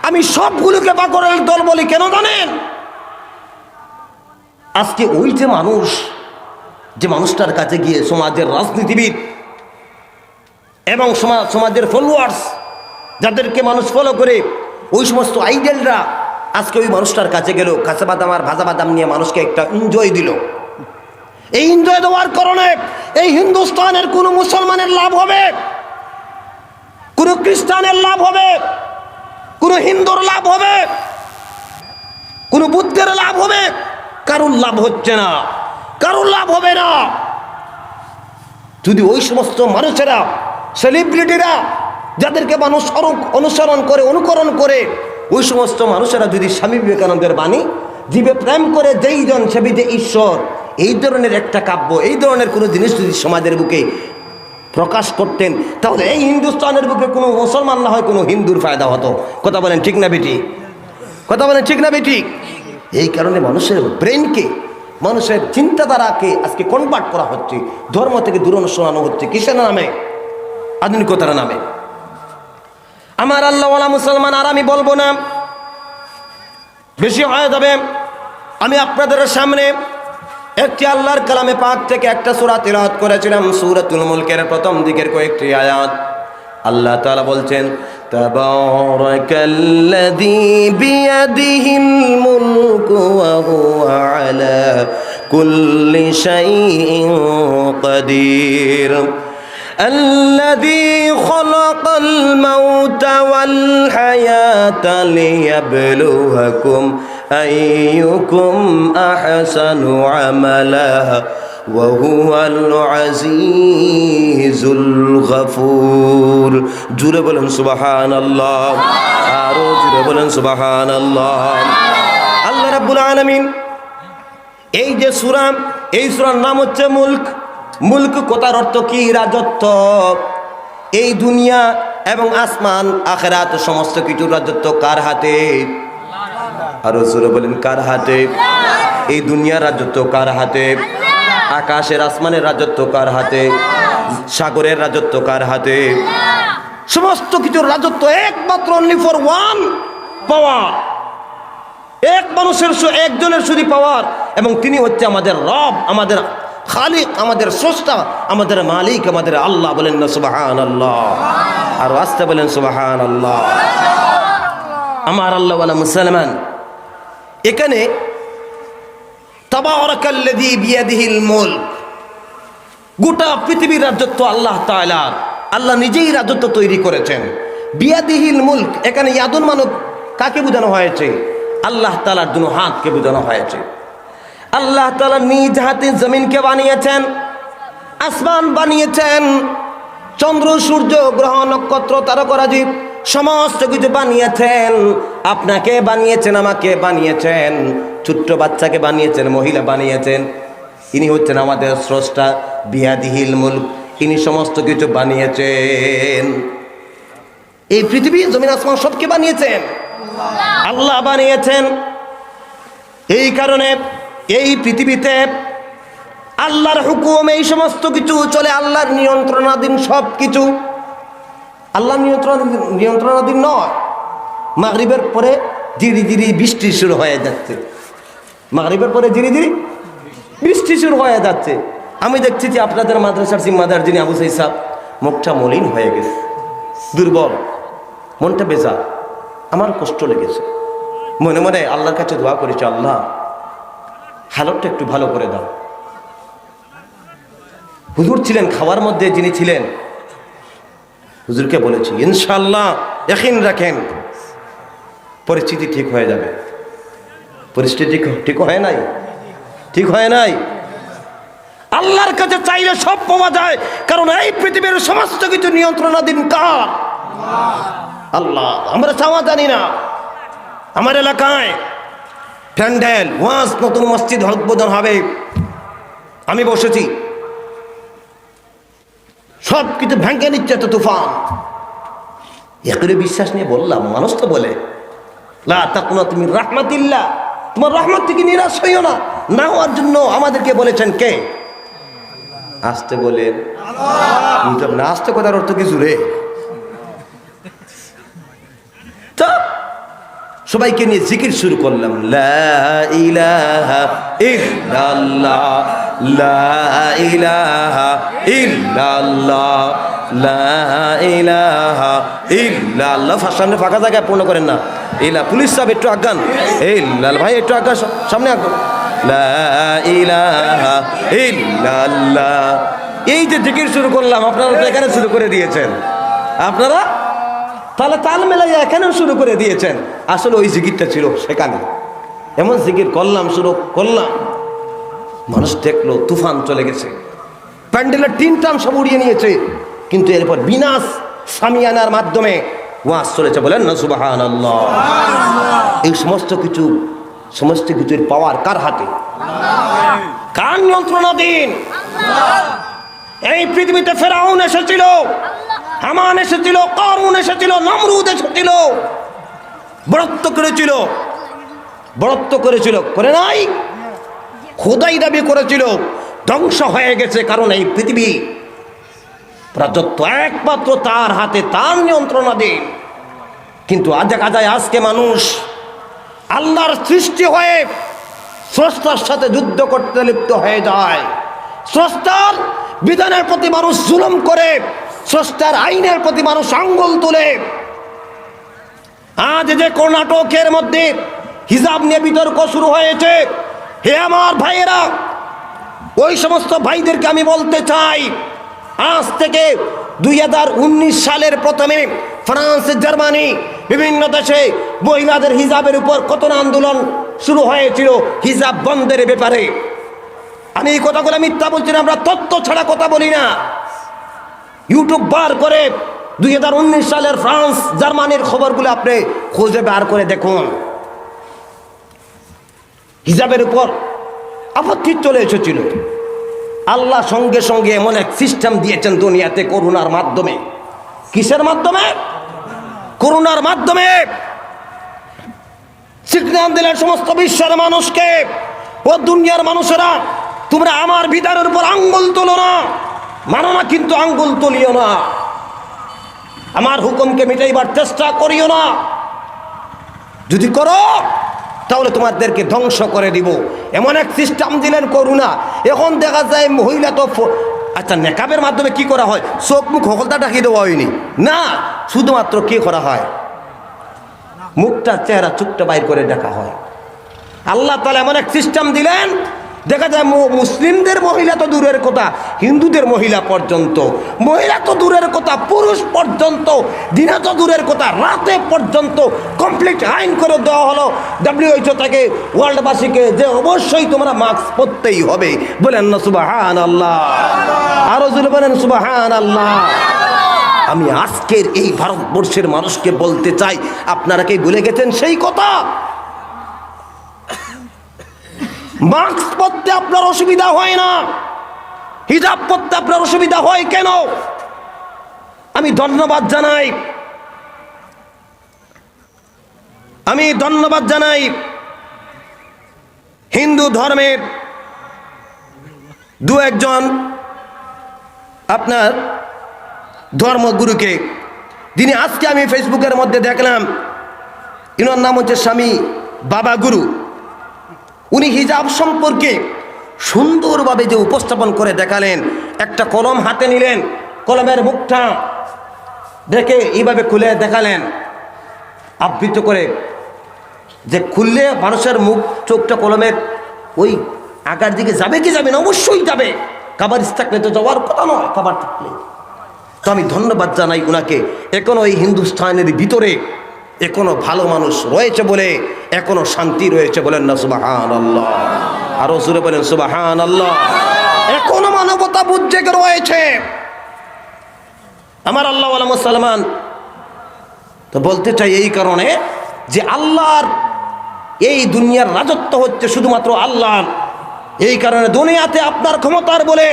আমি সবগুলোকে পাগলের দল বলি কেন জানেন? আজকে ওই যে মানুষ, যে মানুষটার কাছে গিয়ে সমাজের রাজনীতিবিদ এবং সমাজের ফলোয়ার্স, যাদেরকে মানুষ ফলো করে, ওই সমস্ত আইডলরা আজকে ওই মানুষটার কাছে গেল, কাঁচা বাদাম আর ভাজা বাদাম নিয়ে মানুষকে একটা এনজয় দিল। এই এনজয় দেওয়ার কারণে এই হিন্দুস্তানের কোনো মুসলমানের লাভ হবে, কোনো খ্রিস্টানের লাভ হবে, কোনো হিন্দুর লাভ হবে, কোনো বুদ্ধের লাভ হবে? কারোর লাভ হচ্ছে না, কারোর লাভ হবে না। যদি ওই সমস্ত মানুষেরা, সেলিব্রিটিরা, যাদেরকে মানুষ অনুসরণ করে, অনুকরণ করে, ওই সমস্ত মানুষেরা যদি স্বামী বিবেকানন্দের বাণী, জীবে প্রেম করে যেই জন সেবিতে ঈশ্বর, এই ধরনের একটা কাব্য, এই ধরনের কোনো জিনিস যদি সমাজের বুকে প্রকাশ করতেন, তাহলে এই হিন্দুস্তানের বুকে কোনো মুসলমান না হয় কোনো হিন্দুর ফায়দা হতো। কথা বলেন ঠিক না বেটি? কথা বলেন ঠিক না বেটি? এই কারণে মানুষের ব্রেনকে, মানুষের চিন্তাধারাকে আজকে কনভার্ট করা হচ্ছে, ধর্ম থেকে দূরে সরানো হচ্ছে। কিসের নামে? আধুনিকতার নামে। আমার আল্লাহওয়ালা মুসলমান, আর আমি বলবো না, বেশি হয়ে যাবে। আমি আপনাদের সামনে একটি আল্লাহর কালামে পাক থেকে একটা সূরা তিলাওয়াত করেছিলাম, সূরাতুল মুলকের প্রথম দিকের কয়েকটি আয়াত। আল্লাহ তাআলা বলছেন, তাবারাকাল্লাযী বিয়াদিহিল মুলকু ওয়া হুয়া আলা كل شيء قدير الذي خلق الموت والحياة ليبلوكم أيكم أحسن عملا وهو العزيز الغفور জুড়ে বলেন সুবহানাল্লাহ আরো জুড়ে বলেন সুবহানাল্লাহ আল্লাহ রাব্বুল আলামিন এই যে সূরা এই সূরার নাম হচ্ছে মুলক মুলক কথার অর্থ কি রাজত্ব এই দুনিয়া এবং আসমান আখিরাত সমস্ত কিছু রাজত্ব কার হাতে আর রাসূল বলেন কার হাতে এই দুনিয়ার রাজত্ব কার হাতে আকাশের আসমানের রাজত্ব কার হাতে সাগরের রাজত্ব কার হাতে সমস্ত কিছুর রাজত্ব একমাত্র অনলি ফর ওয়ান পাওয়ার এক মানুষের একজনের শুধু পাওয়ার এবং তিনি হচ্ছে আমাদের রব আমাদের খালিক আমাদের স্রষ্টা আমাদের মালিক আমাদের আল্লাহ বলেন না সুবহানাল্লাহ আর আস্তে বলেন সুবহানাল্লাহ আমার আল্লাহ ওয়ালা মুসলমান এখানে তাবারাকাল্লাযী বিয়াদিহিল মুলক গোটা পৃথিবীর রাজত্ব আল্লাহ তাআলার আল্লাহ নিজেই রাজত্ব তৈরি করেছেন বিয়াদিহিল মুলক এখানে ইয়াদুন মানব কাকে বোঝানো হয়েছে আল্লাহ তাআলার দুনো হাতকে বোঝানো হয়েছে আল্লাহ তাআলা নিজ হাতে জমিনকে বানিয়েছেন আসমান বানিয়েছেন চন্দ্র সূর্য গ্রহ নক্ষত্র তারকারাজি সমস্ত কিছু বানিয়েছেন আপনাকে বানিয়েছেন আমাকে বানিয়েছেন ছোট্ট বাচ্চাকে বানিয়েছেন মহিলা বানিয়েছেন ইনি হচ্ছেন আমাদের স্রষ্টা বিয়াদিহিল মুলক ইনি সমস্ত কিছু বানিয়েছেন এই পৃথিবী জমিন আসমান সবকে বানিয়েছেন আল্লাহ বানিয়েছেন এই কারণে এই পৃথিবীতে আল্লাহর হুকুম এই সমস্ত কিছু চলে আল্লাহর নিয়ন্ত্রণাধীন সব কিছু আল্লাহর নিয়ন্ত্রণাধীন নয় মাগরিবের পরে ধীরে ধীরে বৃষ্টি শুরু হয়ে যাচ্ছে মাগরিবের পরে ধীরে ধীরে বৃষ্টি শুরু হয়ে যাচ্ছে আমি দেখছি যে আপনাদের মাদ্রাসার জিম্মাদার যিনি আবু সাইদ সাহেব মুখটা মলিন হয়ে গেছে দুর্বল মনটা বেজার আমার কষ্ট লেগেছে মনে মনে আল্লাহর কাছে দোয়া করেছি আল্লাহ হালতটা একটু ভালো করে দাও হুজুর ছিলেন খাওয়ার মধ্যে যিনি ছিলেন হুজুরকে বলেছি ইনশাআল্লাহ ইয়াকিন রাখেন পরিস্থিতি ঠিক হয়ে যাবে পরিস্থিতি ঠিক হয় নাই ঠিক হয় নাই আল্লাহর কাছে চাইলে সব পাওয়া যায় কারণ এই পৃথিবীর সমস্ত কিছু নিয়ন্ত্রণাধীন কার আল্লাহ আমরা চাওয়া জানি না আমার এলাকায় প্যান্ডেল ওয়াজ নতুন মসজিদ উদ্বোধন হবে আমি বসেছি সব কিছু ভেঙে নিচ্ছে তো তুফান একরে বিশ্বাস নিয়ে বললাম মানুষ তো বলে লা তাকুনাতু মির রাহমাতিল্লাহ তোমার রহমত থেকে নিরাশ হইও না না হওয়ার জন্য আমাদেরকে বলেছেন কে আসতে বলেন আল্লাহ না আসতে কথার অর্থ কিছু রে তো সবাইকে নিয়ে জিকির শুরু করলাম লা ইলাহা ইল্লাল্লাহ লা ইলাহা ইল্লাল্লাহ লা ইলাহা ইল্লাল্লাহ সামনে ফাঁকা জায়গায় পূর্ণ করেন না ইলা পুলিশ সাহেব একটু আজ্ঞান এই লাল ভাই একটু আজ্ঞা সামনে আজ্ঞান লা ইলাহা ইল্লাল্লাহ এই যে জিকির শুরু করলাম আপনারা তো এখানে শুরু করে দিয়েছেন আপনারা তাহলে তাল মেলাইয়া এখানেও শুরু করে দিয়েছেন আসলে ওই জিকিরটা ছিল সেখানে এমন জিকির করলাম শুরু করলাম মানুষ দেখলো তুফান চলে গেছে প্যান্ডেলের টিন টান সব উড়িয়ে নিয়েছে কিন্তু এরপর বিনাশ সামিয়ানার মাধ্যমে ওয়াজ চলেছে বলেন না সুবহানাল্লাহ এই সমস্ত কিছুর পাওয়ার কার হাতে কার নিয়ন্ত্রণাধীন এই পৃথিবীতে ফেরাউন এসেছিল হামান এসেছিল কারুন এসেছিল নমরুদ এসেছিল বড়ত্ব করেছিল করে নাই খোদাই দাবি করেছিল ধ্বংস হয়ে গেছে কারণ এই পৃথিবী রাজত্ব একমাত্র তার হাতে তার নিয়ন্ত্রণাধীন কিন্তু আজকে মানুষ আল্লাহর সৃষ্টি হয়ে স্রষ্টার সাথে যুদ্ধ করতে লিপ্ত হয়ে যায় স্রষ্টার বিধানের প্রতি মানুষ জুলুম করে স্রষ্টার আইনের প্রতি মানুষ আঙ্গুল তোলে আজ যে কর্ণাটকের মধ্যে হিজাব নিয়ে বিতর্ক শুরু হয়েছে হে আমার ভাইয়েরা ওই সমস্ত ভাইদেরকে আমি বলতে চাই, আজ থেকে 2019 সালের প্রথমে ফ্রান্স, জার্মানি, বিভিন্ন দেশে মহিলাদের হিজাবের উপর কত আন্দোলন শুরু হয়েছিল হিজাব বন্ধের ব্যাপারে। আমি এই কথাগুলো মিথ্যা বলছি না, আমরা তথ্য ছাড়া কথা বলি না। ইউটিউব বার করে 2019 সালের ফ্রান্স, জার্মানির খবরগুলো আপনি খুঁজে বার করে দেখুন। হিজাবের উপর আপত্তি চলে এসেছিল। আল্লাহ সঙ্গে সঙ্গে এমন এক সিস্টেম দিয়েছেন দুনিয়াতে করোনার মাধ্যমে। কিসের মাধ্যমে? করোনার মাধ্যমে সিগন্যাল দিলেন সমস্ত বিশ্বের মানুষকে, ও দুনিয়ার মানুষেরা, তোমরা আমার বিধানের উপর আঙ্গুল তোলো না, মানো না কিন্তু আঙ্গুল তুলিও না, আমার হুকুমকে মিটাইবার চেষ্টা করিও না। যদি করো তাহলে তোমাদেরকে ধ্বংস করে দিব। এমন এক সিস্টেম দিলেন করোনা। এখন দেখা যায় মহিলা তো আচ্ছা নেকাবের মাধ্যমে কি করা হয়? চোখ মুখ হকলতা ঢাকিয়ে দেওয়া হয়নি না, শুধুমাত্র কি করা হয়? মুখটা, চেহারা, চোখটা বাইর করে দেখা হয়। আল্লাহ তাআলা এমন এক সিস্টেম দিলেন, দেখা যায় মুসলিমদের মহিলা তো দূরের কথা, হিন্দুদের মহিলা পর্যন্ত, মহিলা তো দূরের কথা, পুরুষ পর্যন্ত, দিনে তো দূরের কথা, রাতে পর্যন্ত কমপ্লিট আইন করে দেওয়া হলো WHO থেকে ওয়ার্ল্ডবাসীকে যে অবশ্যই তোমরা মাস্ক পরতেই হবে। বলেন না সুবহানাল্লাহ, আরো জোরে বলেন সুবহানাল্লাহ। আমি আজকের এই ভারতবর্ষের মানুষকে বলতে চাই, আপনারা কি ভুলে গেছেন সেই কথা? মাস্ক পরতে আপনার অসুবিধা হয় না, হিজাব পরতে আপনার অসুবিধা হয় কেন? আমি ধন্যবাদ জানাই হিন্দু ধর্মের দু একজন আপনার ধর্মগুরুকে, যিনি আজকে আমি ফেসবুকের মধ্যে দেখলাম, ইনার নাম হচ্ছে স্বামী বাবা গুরু। উনি হিজাব সম্পর্কে সুন্দরভাবে যে উপস্থাপন করে দেখালেন, একটা কলম হাতে নিলেন, কলমের মুখটা দেখে এইভাবে খুলে দেখালেন, আবৃত করে, যে খুললে মানুষের মুখ চোখটা কলমের ওই আকার দিকে যাবে কি যাবে না? অবশ্যই যাবে, খাবার থাকলে তো যাওয়ার কথা নয়, খাবার থাকলে। তো আমি ধন্যবাদ জানাই উনাকে। এখনো এই হিন্দুস্তানের ভিতরে এখনো ভালো মানুষ রয়েছে বলে এখনো শান্তি রয়েছে। বলেন না সুবহানাল্লাহ, আরো জোরে বলেন সুবহানাল্লাহ। এখনো মানবতা বোধ জেগে রয়েছে। আমার আল্লাহ ওয়ালা মুসলমান, তো বলতে চাই এই কারণে যে আল্লাহর এই দুনিয়ার রাজত্ব হচ্ছে শুধুমাত্র আল্লাহর। এই কারণে দুনিয়াতে আপনার ক্ষমতার বলে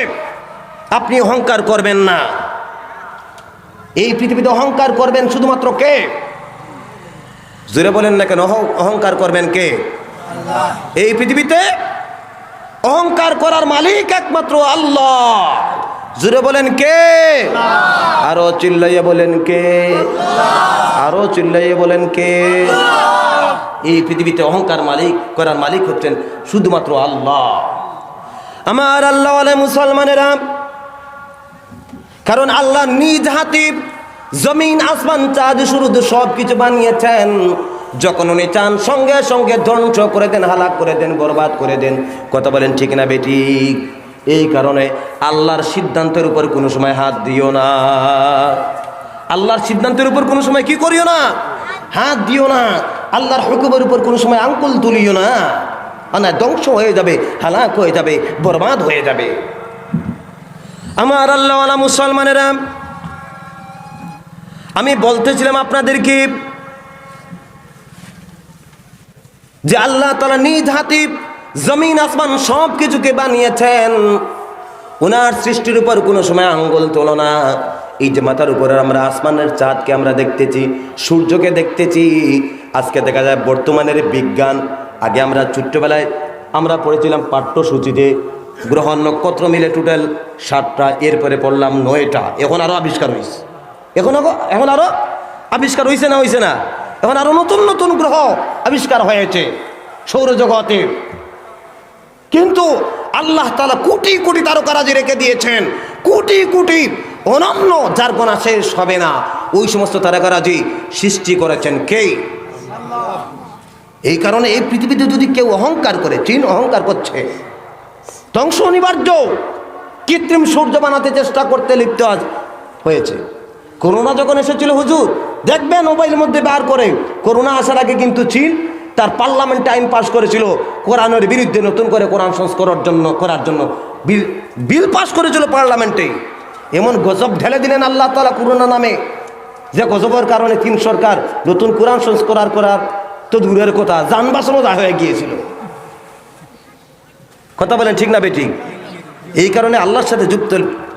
আপনি অহংকার করবেন না। এই পৃথিবীতে অহংকার করবেন শুধুমাত্র কে? জোরে বলেন না কেন, অহংকার করবেন কে? আল্লাহ। এই পৃথিবীতে অহংকার করার মালিক একমাত্র আল্লাহ। জোরে বলেন কে? আল্লাহ। আরো চিল্লাইয়ে বলেন কে? আল্লাহ। আরো চিল্লাইয়ে বলেন কে? আল্লাহ। এই পৃথিবীতে অহংকার করার মালিক হচ্ছেন শুধুমাত্র আল্লাহ। আমার আল্লাহ ওয়ালা মুসলমানেরা, কারণ আল্লাহ নিজ হাতে জমিন, আসমান, চাঁদ, সূর্য সব কিছু বানিয়েছেন। যখন উনি চান সঙ্গে সঙ্গে ধ্বংস করে দেন, হালাক করে দেন, বরবাদ করে দেন। কথা বলেন ঠিক না বেঠিক? এই কারণে আল্লাহর সিদ্ধান্তের উপর কোনো সময় হাত দিও না। আল্লাহর সিদ্ধান্তের উপর কোনো সময় কি করিও না? হাত দিও না। আল্লাহর হুকুমের উপর কোনো সময় আঙ্গুল তুলিও না, না ধ্বংস হয়ে যাবে, হালাক হয়ে যাবে, বরবাদ হয়ে যাবে। আমার আল্লাহ ওয়ালা মুসলমানেরা, আমি বলতেছিলাম আপনাদেরকে যে আল্লাহ তাআলা নিজ হাতে জমিন, আসমান সব কিছুকে বানিয়েছেন। ওনার সৃষ্টির উপর কোনো সময় আঙ্গুল তোলো না। এই যে মাথার উপরে আমরা আসমানের চাঁদকে আমরা দেখতেছি, সূর্যকে দেখতেছি, আজকে দেখা যায় বর্তমানের বিজ্ঞান, আগে আমরা ছোট্টবেলায় আমরা পড়েছিলাম পাঠ্যসূচিতে গ্রহ নক্ষত্র মিলে টোটাল 7টা, এরপরে পড়লাম 9টা। এখন আরো আবিষ্কার হয়েছে, এখন আরো আবিষ্কার হয়েছে না? হয়েছে না? এখন আরো নতুন নতুন গ্রহ আবিষ্কার হয়েছে সৌরজগতে। কিন্তু আল্লাহ তাআলা কোটি কোটি তারকারাজি রেখে দিয়েছেন, কোটি কোটি অনন্য, যার গোনা শেষ হবে না। ওই সমস্ত তারকারাজি সৃষ্টি করেছেন কে? আল্লাহ। এই কারণে এই পৃথিবীতে যদি কেউ অহংকার করে, চীন অহংকার করছে, ধ্বংস অনিবার্য। কৃত্রিম সূর্য বানাতে চেষ্টা করতে লিপ্ত হয়েছে। করোনা যখন এসেছিল হুজুর, দেখবেন মোবাইলের মধ্যে বার করে, করোনা আসার আগে কিন্তু চীন তার পার্লামেন্টে আইন পাস করেছিল কোরআনের বিরুদ্ধে, নতুন করে কোরআন সংস্কারের জন্য বিল পাস করেছিল পার্লামেন্টে। এমন গজব ঢেলে দিলেন আল্লাহ তাআলা করোনা নামে, যে গজবের কারণে চীন সরকার নতুন কোরআন সংস্কার করার তো দূরের কথা, যান বাঁচানো যা হয়ে গিয়েছিল। কথা বলেন ঠিক না বেঠিক? এই কারণে আল্লাহর সাথে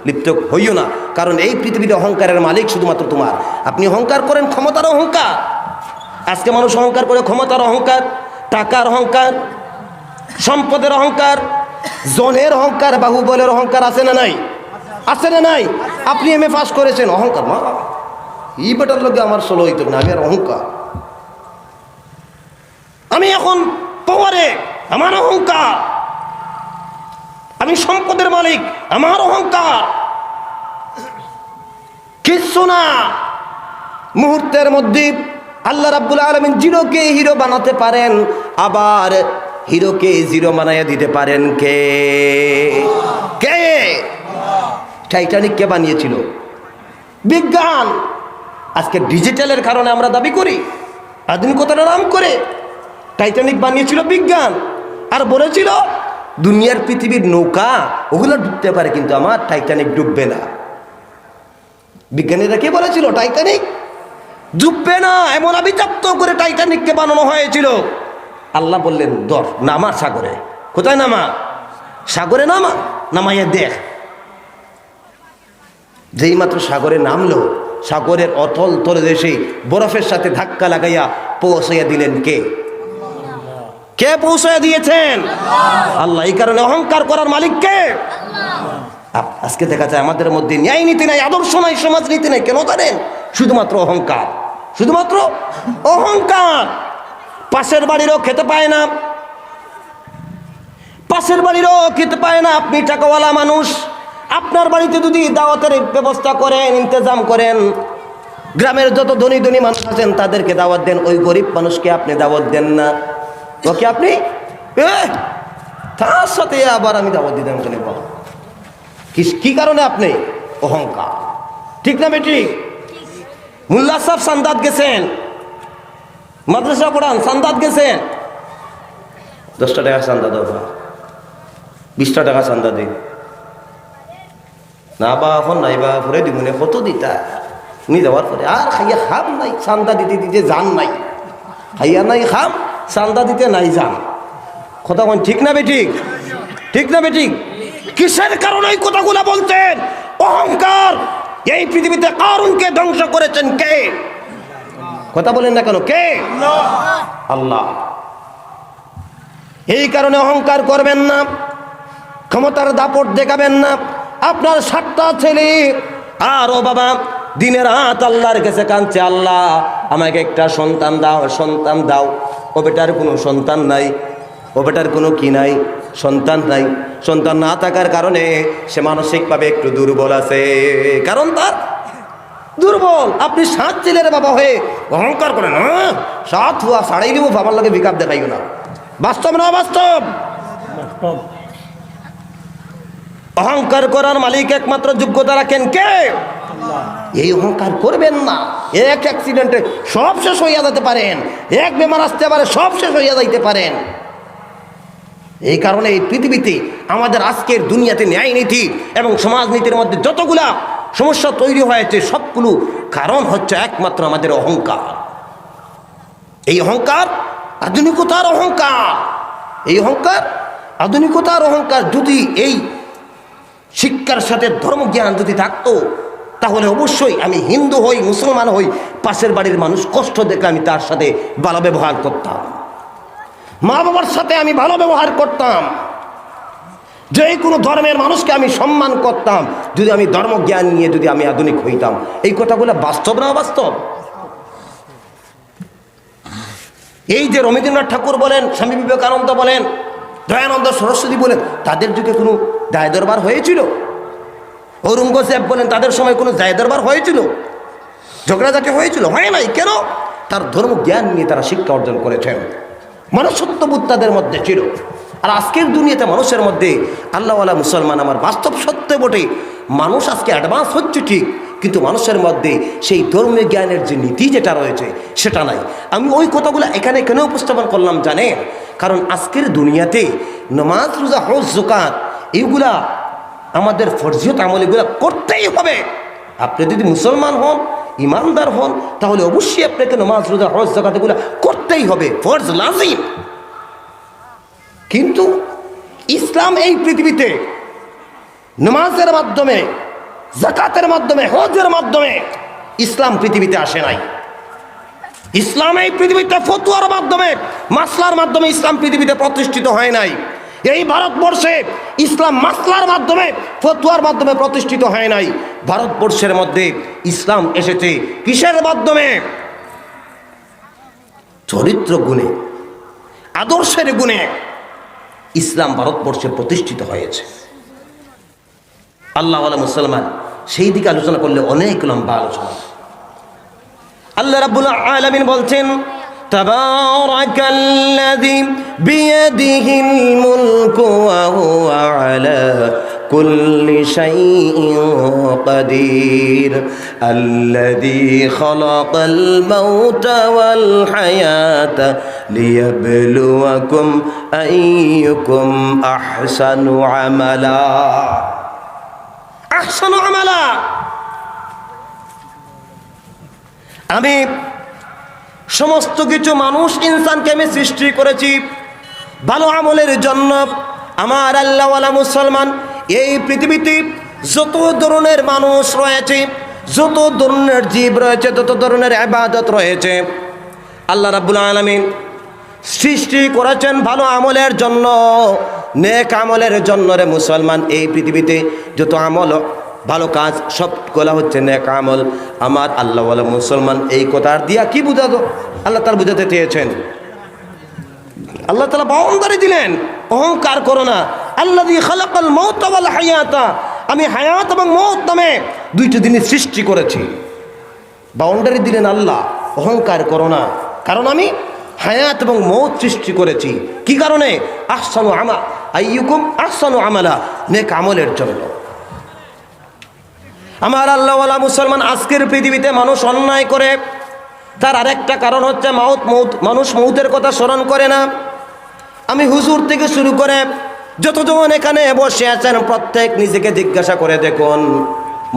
লিপ্ত হইও না, কারণ এই পৃথিবীতে অহংকারের মালিক শুধুমাত্র তোমার। আপনি অহংকার করেন ক্ষমতার অহংকার। আজকে মানুষ অহংকার করে ক্ষমতার অহংকার, টাকার অহংকার, সম্পদের অহংকার, জনের অহংকার, বাহুবলের অহংকার। আছে না নাই? আছে না নাই? আপনি এমএ পাস করেছেন, অহংকার, মা এই বেটার লোকে আমার ষোলো হইত না, আমি আর অহংকার। আমি এখন পাওয়ারে, আমার অহংকার। আমি সম্পদের মালিক, আমার অহংকার। কিচ্ছু না। মুহূর্তের মধ্যে আল্লাহ রাব্বুল আলামিন জিরোকে হিরো বানাতে পারেন, আবার হিরোকে জিরো বানাইয়া দিতে পারেন। কে? কে? টাইটানিক কে বানিয়েছিল? বিজ্ঞান। আজকে ডিজিটালের কারণে আমরা দাবি করি আধুনিকতার নাম করে টাইটানিক বানিয়েছিল বিজ্ঞান, আর বলেছিল দুনিয়ার পৃথিবীর নৌকা ওগুলো ডুবতে পারে, কিন্তু আমার টাইটানিক ডুববে না। বিজ্ঞানীরা কে বলেছিল টাইটানিক ডুববে না? এমন আভিজাত্য করে টাইটানিককে বানানো হয়েছিল। আল্লাহ বললেন ধর, নামা সাগরে। কোথায় নামা? সাগরে নামা, নামাইয়া দেখ। যেই মাত্র সাগরে নামলো, সাগরের অতল তলদেশে বরফের সাথে ধাক্কা লাগাইয়া পৌঁছাইয়া দিলেন কে? কে পৌঁছাইয়া দিয়েছেন? আল্লাহ। এই কারণে অহংকার করার মালিক কে? আজকে দেখা যায় আমাদের মধ্যে ন্যায় নীতি নাই, আদর্শ নাই, সমাজ নীতি নাই। কেন জানেন? শুধুমাত্র অহংকার, শুধুমাত্র অহংকার। পাশের বাড়িরও খেতে পায় না, পাশের বাড়িরও খেতে পায় না। আপনি টাকাওয়ালা মানুষ, আপনার বাড়িতে যদি দাওয়াতের ব্যবস্থা করেন, ইন্তজাম করেন, গ্রামের যত ধনী ধনী মানুষ আছেন তাদেরকে দাওয়াত দেন, ওই গরিব মানুষকে আপনি দাওয়াত দেন না। ওকে আপনি তার সাথে আবার আমি দাওয়াত দিতাম কেন? কি কারণে? আপনি অহংকার। ঠিক না বেটি? মোল্লা সাহেব সান্দাত গেছেন, মাদ্রাসা পড়ান, সান্দাত গেছেন, 10 টাকা চান্দা দাও, 20 টাকা চান্দা দিই না বা এখন নাই বা পরে দিব না, কত দিতা তুমি যাওয়ার পরে আর খাইয়া খাম নাই, চান্দা দিতে দিতে জান নাই, খাইয়া নাই খাম, চান্দা দিতে নাই যান। কথা কোন ঠিক না বেঠিক? ঠিক না বেঠিক? কিসের কারণে এই কথাগুলা বলতেন? অহংকার। এই পৃথিবীতে কারুনকে ধ্বংস করেছেন কে? কথা বলেন না কেন? কে? আল্লাহ। এই কারণে অহংকার করবেন না, ক্ষমতার দাপট দেখাবেন না। আপনার 7টা ছেলে, আর ও বাবা দিনের রাত আল্লাহর কাছে কাঁদছে, আল্লাহ আমাকে একটা সন্তান দাও, সন্তান দাও। ও বেটার কোনো সন্তান নাই, ও বেটার কোনো কি নাই, সন্তান নাই। সন্তান না থাকার কারণে সে মানসিকভাবে একটু দুর্বল আছে, কারণ তার দুর্বল। আপনি 7 ছেলের বাবা হয়ে অহংকার করেন, 7 হুয়া সাড়াই দিব, বাবার লাগে বিকাপ দেখাইও না। বাস্তব না বাস্তব? অহংকার করার মালিক একমাত্র যোগ্যতা রাখেন কে? এই অহংকার করবেন না। এক অ্যাক্সিডেন্টে সব শেষ হইয়া যেতে পারেন, এক বেমার আসতে পারে, সব শেষ হইয়া যাইতে পারেন। এই কারণে এই পৃথিবীতে আমাদের আজকের দুনিয়াতে ন্যায় নীতি এবং সমাজনীতির মধ্যে যতগুলা সমস্যা তৈরি হয়েছে, সবগুলো কারণ হচ্ছে একমাত্র আমাদের অহংকার। এই অহংকার আধুনিকতার অহংকার, এই অহংকার আধুনিকতার অহংকার। যদি এই শিক্ষার সাথে ধর্মজ্ঞান যদি থাকতো, তাহলে অবশ্যই আমি হিন্দু হই, মুসলমান হই, পাশের বাড়ির মানুষ কষ্ট দেখলে আমি তার সাথে ভালো ব্যবহার করতাম, মা বাবার সাথে আমি ভালো ব্যবহার করতাম, যে কোনো ধর্মের মানুষকে আমি সম্মান করতাম, যদি আমি ধর্মজ্ঞান নিয়ে যদি আমি আধুনিক হইতাম। এই কথাগুলো বাস্তব না বাস্তব? এই যে রবীন্দ্রনাথ ঠাকুর বলেন, স্বামী বিবেকানন্দ বলেন, দয়ানন্দ সরস্বতী বলেন, তাদের যুগে কোনো দায় দরবার হয়েছিল? ঔরঙ্গজেব বলেন, তাদের সময় কোনো দায় দরবার হয়েছিল? ঝগড়াঝাটি হয়েছিল? হয় নাই। কেন? তার ধর্মজ্ঞান নিয়ে তারা শিক্ষা অর্জন করেছেন, মনুষ্যত্ববোধ তাদের মধ্যে ছিল। আর আজকের দুনিয়াতে মানুষের মধ্যে আল্লাহওয়ালা মুসলমান আমার বাস্তব সত্য বটে, মানুষ আজকে অ্যাডভান্স হচ্ছে ঠিক, কিন্তু মানুষের মধ্যে সেই ধর্মীয় জ্ঞানের যে নীতি যেটা রয়েছে সেটা নাই। আমি ওই কথাগুলো এখানে কেন উপস্থাপন করলাম জানেন? কারণ আজকের দুনিয়াতে নামাজ, রোজা, হজ, যাকাত এইগুলা আমাদের ফরজিয়ত আমল, এগুলা করতেই হবে। আপনি যদি মুসলমান হন, ইমানদার হন, তাহলে অবশ্যই আপনাকে নামাজ, রোজা, হজ, যাকাত এগুলা করতেই হবে, ফরজ লাজিম। কিন্তু ইসলাম এই পৃথিবীতে নামাজের মাধ্যমে, যাকাতের মাধ্যমে, হজের মাধ্যমে ইসলাম পৃথিবীতে আসে নাই। ইসলাম এই পৃথিবীতে ফতোয়ার মাধ্যমে, মাসলার মাধ্যমে ইসলাম পৃথিবীতে প্রতিষ্ঠিত হয় নাই। এই ভারতবর্ষে ইসলাম মাসলার মাধ্যমে, ফতোয়ার মাধ্যমে প্রতিষ্ঠিত হয় নাই। ভারতবর্ষের মধ্যে ইসলাম এসেছে কিসের মাধ্যমে? চরিত্র গুণে, আদর্শের গুণে ইসলাম ভারতবর্ষে প্রতিষ্ঠিত হয়েছে। আল্লাহওয়ালা মুসলমান সেই দিকে আলোচনা করলে অনেক লম্বা আলোচনা। আল্লাহ রাব্বুল আলামিন বলছেন, তাবারাকাল্লাযী বিয়াদিহিল মুলকু ওয়া হুয়া আলা কুল্লি শাইইন কাদির আল্লাযী খালাকাল মাউতা ওয়াল হায়াতা লিয়াবলুয়াকুম আইয়ুকুম আহসানু আমালা। আহসানু আমালা, আমি সমস্ত কিছু মানুষ ইনসানকে আমি সৃষ্টি করেছি ভালো আমলের জন্য। আমার আল্লাহওয়ালা মুসলমান এই পৃথিবীতে যত ধরনের মানুষ রয়েছে, যত ধরনের জীব রয়েছে, যত ধরনের ইবাদত রয়েছে, আল্লাহ রাব্বুল আলামিন সৃষ্টি করেছেন ভালো আমলের জন্য, নেক আমলের জন্য। রে মুসলমান, এই পৃথিবীতে যত আমল, ভালো কাজ, সবগুলা হচ্ছে নেক আমল। আমার আল্লাহওয়ালা মুসলমান এই কথার দিয়া কি বুঝাতো? আল্লাহ তাআলা বুঝাতে চেয়েছেন, আল্লাহ তাআলা বাউন্ডারি দিলেন, অহংকার করো না। আল্লাযী খালাকাল মাউতা ওয়াল হায়াতা, আমি হায়াত এবং মওত নামে দুইটা জিনিস সৃষ্টি করেছি। বাউন্ডারি দিলেন আল্লাহ, অহংকার করো না, কারণ আমি হায়াত এবং মওত সৃষ্টি করেছি। কি কারণে? আহসানু আমা আইয়ুকুম আহসানু আমালা, নেক আমলের জন্য। আমার আল্লাহওয়ালা মুসলমান, আজকের পৃথিবীতে মানুষ অন্যায় করে, তার আরেকটা কারণ হচ্ছে মানুষ মৌতের কথা স্মরণ করে না। আমি হুজুর থেকে শুরু করে যতজন এখানে বসে আছেন, প্রত্যেক নিজেকে জিজ্ঞাসা করে দেখুন,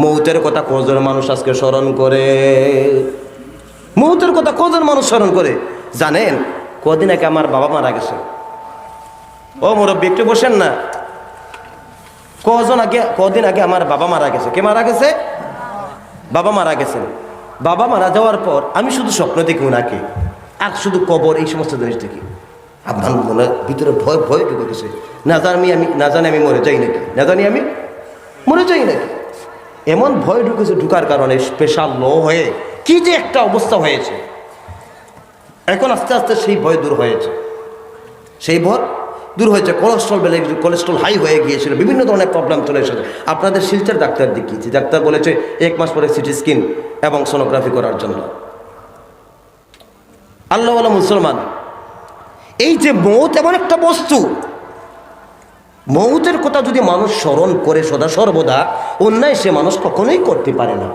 মৌতের কথা কজন মানুষ আজকে স্মরণ করে? মৌতের কথা কজন মানুষ স্মরণ করে? জানেন, কদিন আগে আমার বাবা মারা গেছে। ও মুরব্বী, একটু বসেন না। কদিন আগে আমার বাবা মারা গেছে। কে মারা গেছে? বাবা মারা গেছেন। বাবা মারা যাওয়ার পর আমি শুধু স্বপ্ন দেখি ওনাকে, আর শুধু কবর, এই সমস্ত জিনিস দেখি। আপনার মনে ভিতরে ভয় ভয় ঢুকে গেছে, না জানি আমি মরে যাই নাকি, না জানি আমি মরে যাই নাকি। এমন ভয় ঢুকেছে, ঢুকার কারণে স্পেশাল লো হয়ে কি যে একটা অবস্থা হয়েছে। এখন আস্তে আস্তে সেই ভয় দূর হয়েছে, সেই ভয় দূর হয়েছে। কোলেস্ট্রল হাই হয়ে গিয়েছিল, বিভিন্ন ধরনের প্রবলেম চলে এসেছে। আপনাদের শিলচর ডাক্তার দেখিয়েছি, ডাক্তার বলেছে 1 মাস পরে সিটি স্ক্যান এবং সোনোগ্রাফি করার জন্য। আল্লাহওয়ালা মুসলমান, এই যে মৌত এমন একটা বস্তু, মৌতের কথা যদি মানুষ স্মরণ করে সদা সর্বদা, অন্যায় সে মানুষ কখনোই করতে পারে না।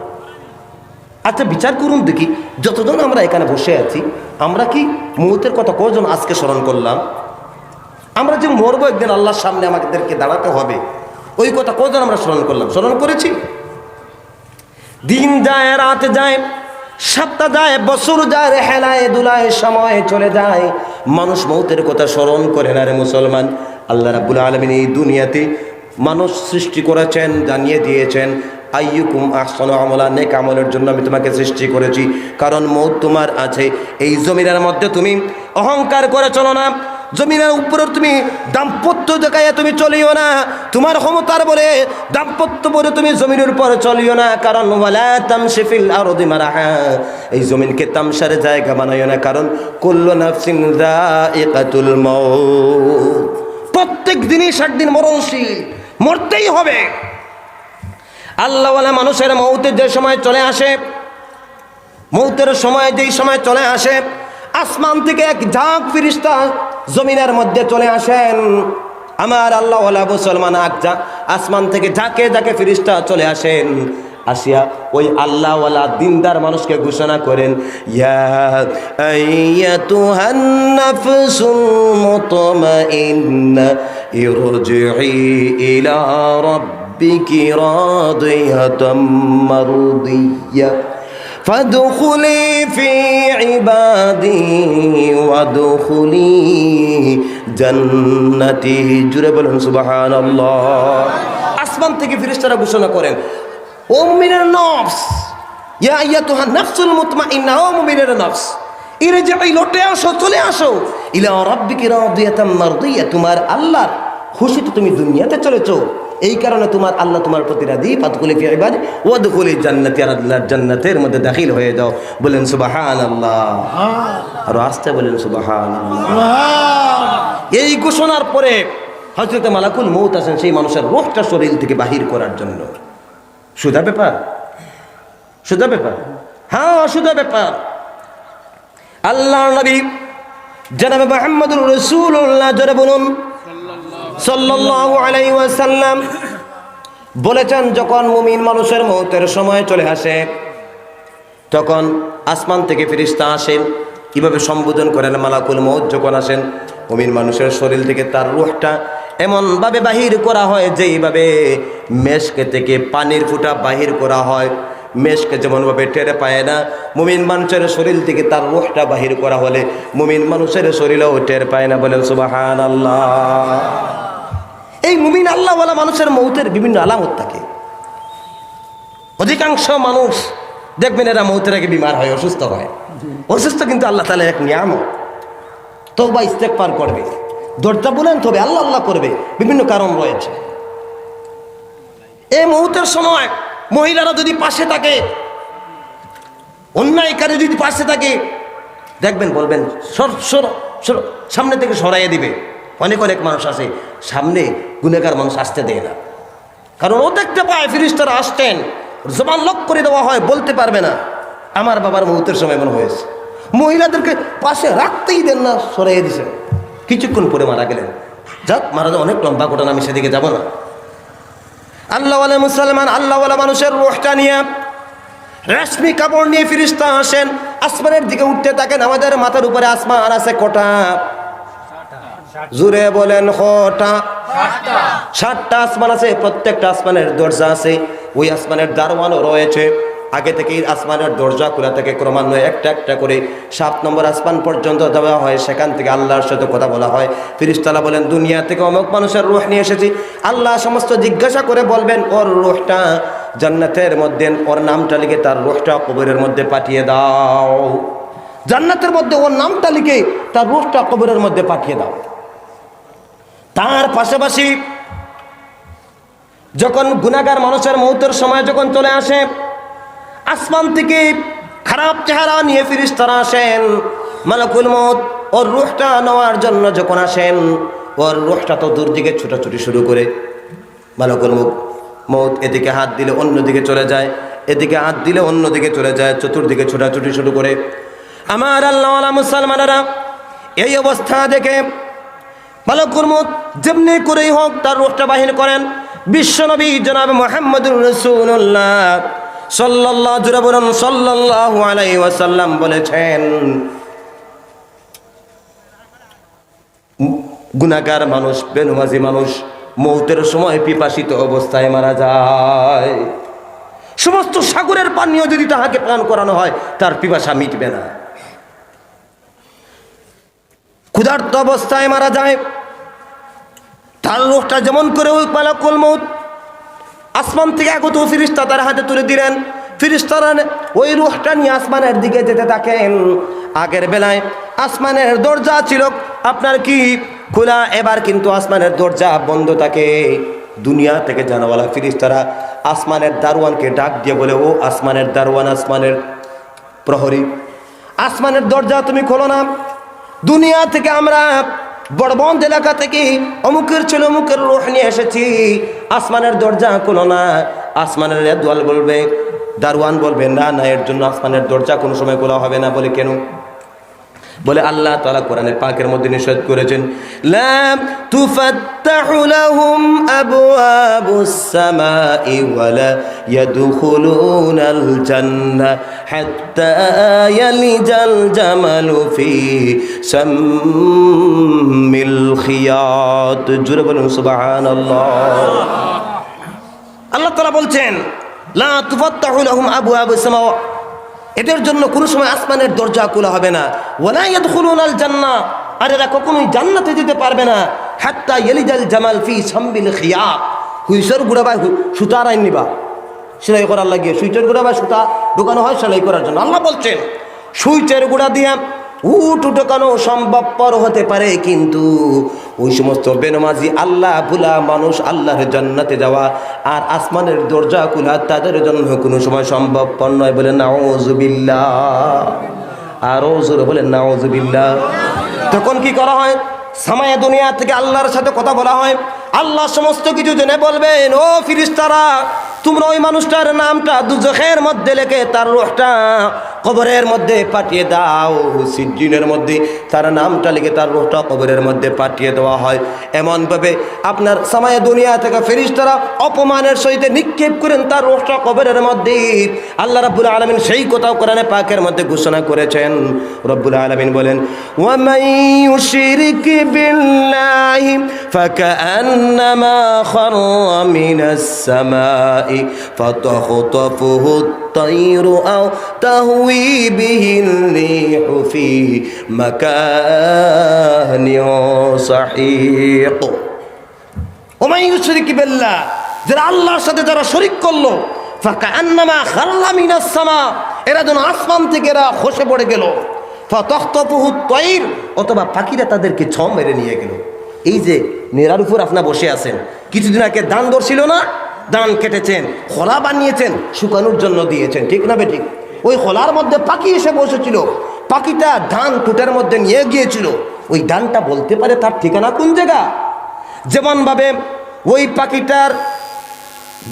আচ্ছা বিচার করুন দেখি, যতজন আমরা এখানে বসে আছি, আমরা কি মৌতের কথা কজন আজকে স্মরণ করলাম? আমরা যে মরবো একদিন, আল্লাহর সামনে আমাদেরকে দাঁড়াতে হবে, ওই কথা কজন আমরা স্মরণ করলাম? স্মরণ করেছি? দিন যায়, রাত যায়, সপ্তাহ যায়, বছর যায়, হেলায় দুলায় সময় চলে যায়, মানুষ মৌতের কথা স্মরণ করে না। রে মুসলমান, আল্লাহ রাব্বুল আলামিন এই দুনিয়াতে মানুষ সৃষ্টি করেছেন, জানিয়ে দিয়েছেন, আইয়ুকুম আহসানু আমালা, নেক আমলের জন্য আমি তোমাকে সৃষ্টি করেছি। কারণ মৌত তোমার আছে। এই জমিনের মধ্যে তুমি অহংকার করে চলো না, জমিনের উপরে তুমি দাম্পত্য দেখাইয়া তুমি চলিও না, তোমার ক্ষমতার বলে দাম্পত্য বলে তুমি জমিনের উপর চলিও না। কারণ ওয়ালা তামশি ফিল আরদি মারাহা, এই জমিনকে তামসার জায়গা বানাইও না। কারণ কুল্লু নাফসিন যায়িকাতুল মাউত, প্রত্যেক জিনিস একদিন মরণশীল, মরতেই হবে। আল্লাহওয়ালা মানুষের মৌতের যে সময় চলে আসে, মৌতের সময় যেই সময় চলে আসে, আসমান থেকে এক ঝাঁক ফেরেশতা জমিনের মধ্যে চলে আসেন। আমার আল্লাহ ওয়ালা মুসলমান আসমান থেকে ঝাঁকে ঝাঁকে ফেরেশতা চলে আসেন, আসিয়া ওই আল্লাহওয়ালা দিনদার মানুষকে ঘোষণা করেন, ইয়া আইয়াতুহান নাফসুল মুতমাইন্না ইরজিই ইলা রাব্বিকি রাদিয়াতাম মারদিয়া ফাদখুলি ফি ইবাদি ওয়াদখুলি জান্নাতি। জুড়ে বলুন সুবহানাল্লাহ। আসমান থেকে ফেরেশতারা ঘোষণা করেন, ও মুমিনের নফস, ইয়া আইয়াতুহান নাফসুল মুতমাইন্না, ও মুমিনের নফস, ইরজিই, লটে আসো, চলে আসো, ইলা রাব্বিকি রাদিয়াতাম মারদিয়া, তোমার আল্লাহর খুশিতে তুমি দুনিয়াতে চলেছো, এই কারণে তোমার আল্লাহ তোমার প্রতি রাজি। ফাদখুলি ফি ইবাদি ওয়াদখুলি জান্নাতি, আর আল্লাহর জান্নাতের মধ্যে দাখিল হয়ে যাও। বলেন সুবহানাল্লাহ, আর আস্তে বলেন সুবহানাল্লাহ। এই ঘোষণার পরে হযরত মালাকুল মউত আসেন সেই মানুষের রূহটা শরীর থেকে বাহির করার জন্য। সুদা ব্যাপার, সুদা ব্যাপার, হ্যাঁ সুদা ব্যাপার। আল্লাহর নবী জনাবে মুহাম্মদুর রাসূলুল্লাহ জোরে বলুন সাল্লাল্লাহু আলাইহি ওয়াসাল্লাম বলেছেন, যখন মুমিন মানুষের মওতের সময় চলে আসে তখন আসমান থেকে ফেরেশতা আসেন, কিভাবে সম্বোধন করেন, মালাকুল মউত যখন আসেন মুমিন মানুষের শরীর থেকে তার রূহটা এমনভাবে বাহির করা হয় যেইভাবে মেশকে থেকে পানির ফুঁটা বাহির করা হয়। মেশকে যেমনভাবে টেরে পায় না, মুমিন মানুষের শরীর থেকে তার রূহটা বাহির করা হলে মুমিন মানুষের শরীরেও টের পায় না। বলেন সুবহানাল্লাহ। এই মুমিন আল্লাহওয়ালা মানুষের মৌতের বিভিন্ন আলামত থাকে। অধিকাংশ মানুষ দেখবেন এরা মৌতের আগে বিমার হয়, অসুস্থ হয়। অসুস্থ কিন্তু আল্লাহ তাআলার এক নিয়ামত। তওবা ইস্তেগফার করবে, দরজা বলেন তবে আল্লাহ আল্লাহ করবে, বিভিন্ন কারণ রয়েছে। এই মৌতের সময় মহিলারা যদি পাশে থাকে, অন্যায়কারী যদি পাশে থাকে, দেখবেন বলবেন সর সর সর, সামনে থেকে সরাইয়ে দিবে। অনেক অনেক মানুষ আছে সামনে গুনেগার মানুষ আসতে দেয় না, কারণ ও দেখতে পায় ফেরেশতারা আসতেন, জবান লক করে দেওয়া হয়, বলতে পারবে না। আমার বাবার মৌতের সময় এমন হয়েছে, মহিলাদেরকে পাশে রাখতেই দেন না, সরাইয়ে দিয়েছেন। কিছুক্ষণ পরে মারা গেলেন। যাক, মারা যাওয়া অনেক লম্বা ঘটনা, আমি সেদিকে যাব না। আল্লাহওয়ালা মুসলমান, আল্লাহওয়ালা মানুষের রূহটা নিয়ে রেশমি কাপড় নিয়ে ফেরেশতা আসেন, আসমানের দিকে উঠতে থাকেন। আমাদের মাথার উপরে আসমান আছে কটা? জুড়ে বলেন কটা? 7টা আসমান আছে। প্রত্যেকটা আসমানের দরজা আছে, ওই আসমানের দারওয়ানও রয়েছে। আগে থেকেই আসমানের দরজা খোলা থেকে ক্রমান্বয়ে একটা একটা করে 7 নম্বর আসমান পর্যন্ত দেওয়া হয়। সেখান থেকে আল্লাহর সাথে কথা বলা হয়। ফেরেশতারা বলেন, দুনিয়া থেকে অমুক মানুষের রূহ নিয়ে এসেছি। আল্লাহ সমস্ত জিজ্ঞাসা করে বলবেন, ওর রূহটা জান্নাতের মধ্যে, ওর নামটা লিখে তার রূহটা কবরের মধ্যে পাঠিয়ে দাও। জান্নাতের মধ্যে ওর নামটা লিখে তার রূহটা কবরের মধ্যে পাঠিয়ে দাও। তার পাশাপাশি যখন গুনাহগার মানুষের মওতের সময় যখন চলে আসে, আসমান থেকে খারাপ চেহারা নিয়ে ফেরেশতারা আসেন। মালাকুল মউত ওর রূহটা নেওয়ার জন্য যখন আসেন, ওর রূহটা তো দূর দিকে ছোটাছুটি শুরু করে। মালাকুল মউত এদিকে হাত দিলে অন্যদিকে চলে যায়, এদিকে হাত দিলে অন্যদিকে চলে যায়, চতুর্দিকে ছোটাছুটি শুরু করে। আমার আল্লাহওয়ালা মুসলমানেরা, এই অবস্থা দেখে মালাকুল মউত যেমনি করেই হোক তার রূহটা বাহির করেন। বিশ্বনবী জনাব মুহাম্মদুর রাসূলুল্লাহ সাল্লাল্লাহু আলাইহি ওয়াসাল্লাম বলেছেন, গুনাহগার মানুষ, বেনমাজি মানুষ মওতের সময় পিপাসিত অবস্থায় মারা যায়। সমস্ত সাগরের পানিও যদি তাহাকে পান করানো হয়, তার পিপাসা মিটবে না। ক্ষুধার্ত অবস্থায় মারা যায়। তার রূহটা যেমন করে ওই মালাকুল মউত আসমান থেকে আগত ফেরেশতা তার হাতে তুলে দিলেন। ফেরেশতারা ওই রূহটা নিয়ে আসমানের দিকে যেতে থাকেন। আগের বেলায় আসমানের দরজা ছিল আপনার কি খোলা, এবার কিন্তু আসমানের দরজা বন্ধ থাকে। দুনিয়া থেকে জানাওয়ালা ফেরেশতারা আসমানের দারওয়ানকে ডাক দিয়ে বলে, ও আসমানের দারওয়ান, আসমানের প্রহরী, আসমানের দরজা তুমি খোলো না। দুনিয়া থেকে আমরা বড়বন্ধ এলাকা থেকে অমুকের ছেলে অমুকের রূহ নিয়ে এসেছি, আসমানের দরজা খোলো না। আসমানের দোয়াল বলবে, দারওয়ান বলবে, না না, এর জন্য আসমানের দরজা কোনো সময় খোলা হবে না। বলে কেন? বলে আল্লাহ তাআলা কোরআনে পাকের মধ্যে নিষেধ করেছেন, লা তুফাত্তাহু লাহুম আবওয়াবুস সামাই ওয়ালা ইয়াদখুলুনাল জান্নাহ হাত্তা ইয়ালিজাল জামালু ফি সাম্মিল খিয়াত। জোরে বলুন সুবহানাল্লাহ। আল্লাহ তাআলা বলছেন, লা তুফাত্তাহু লাহুম আবওয়াবুস সামা, এদের জন্য কোনো সময় আসমানের দরজা খোলা হবে না। ওয়ালা ইয়াদখুলুনাল জান্নাহ, আর এরা কখনোই জান্নাতে যেতে পারবে না। হাত্তা ইয়ালিজাল জামাল ফি সাম্বিল খিয়াত, হুইসর গুড়া বা সুতার আইন নিবা সেলাই করার লাগিয়ে সুইচের গুড়া বা সুতা ঢোকানো হয় সেলাই করার জন্য। আল্লাহ বলছেন সুইচের গুড়া দিয়া উট ঢোকানো সম্ভবপর হতে পারে, কিন্তু ওই সমস্ত বেনমাজি আল্লাহ ভুলা মানুষ আল্লাহর জান্নাতে যাওয়া আর আসমানের দরজা খোলা তাদের জন্য কোনো সময় সম্ভবপর নয়। বলে নাউযুবিল্লাহ, আরো জোরে বলেন নাউযুবিল্লাহ। তখন কি করা হয়? সামায়ে দুনিয়া থেকে আল্লাহর সাথে কথা বলা হয়। আল্লাহ সমস্ত কিছু জেনে বলবেন, ও ফেরেশতারা, তোমরা ওই মানুষটার নামটা দুজখের মধ্যে লিখে তার রূহটা কবরের মধ্যে পাঠিয়ে দাও। সিজ্জিনের মধ্যে তার নামটা লিখে তার রূহটা কবরের মধ্যে পাঠিয়ে দেওয়া হয়। এমনভাবে আপনার সামায়ে দুনিয়া থেকে ফেরেশতারা অপমানের সহিত নিক্ষেপ করেন তার রূহটা কবরের মধ্যে। আল্লাহ রাব্বুল আলামিন সেই কথাও কোরআনে পাকের মধ্যে ঘোষণা করেছেন। রব্বুল আলামিন বলেন, ওয়া মান ইউশরিক বিল্লাহি ফাকান্নামা খাররা মিনাস সামাই ফাতাখতাফুহু আত-তায়রু আও তাহওয়ি বিহির রিহু ফি মাকানিন সাহিক। ওয়া মান ইউশরিক বিল্লাহ, যারা আল্লাহর সাথে যারা শরীক করলো, ফাকান্নামা খাররা মিনাস সামা, এরা যেন আসমান থেকে এরা খসে পড়ে গেল। ফাতাখতাফুহু আত-তায়র, অথবা পাখিরা তাদেরকে ছ মেরে নিয়ে গেল। এই যে নেরার উপর আপনারা বসে আছেন, কিছুদিন আগে ধান ধরছিল না, ধান কেটেছেন, খোলা বানিয়েছেন, শুকানোর জন্য দিয়েছেন, ঠিক না বেঠিক? ওই খোলার মধ্যে পাখি এসে বসেছিল, পাখিটা ধান টুটের মধ্যে নিয়ে গিয়েছিল। ওই ধানটা বলতে পারে তার ঠিকানা কোন জায়গা? যেমনভাবে ওই পাখিটার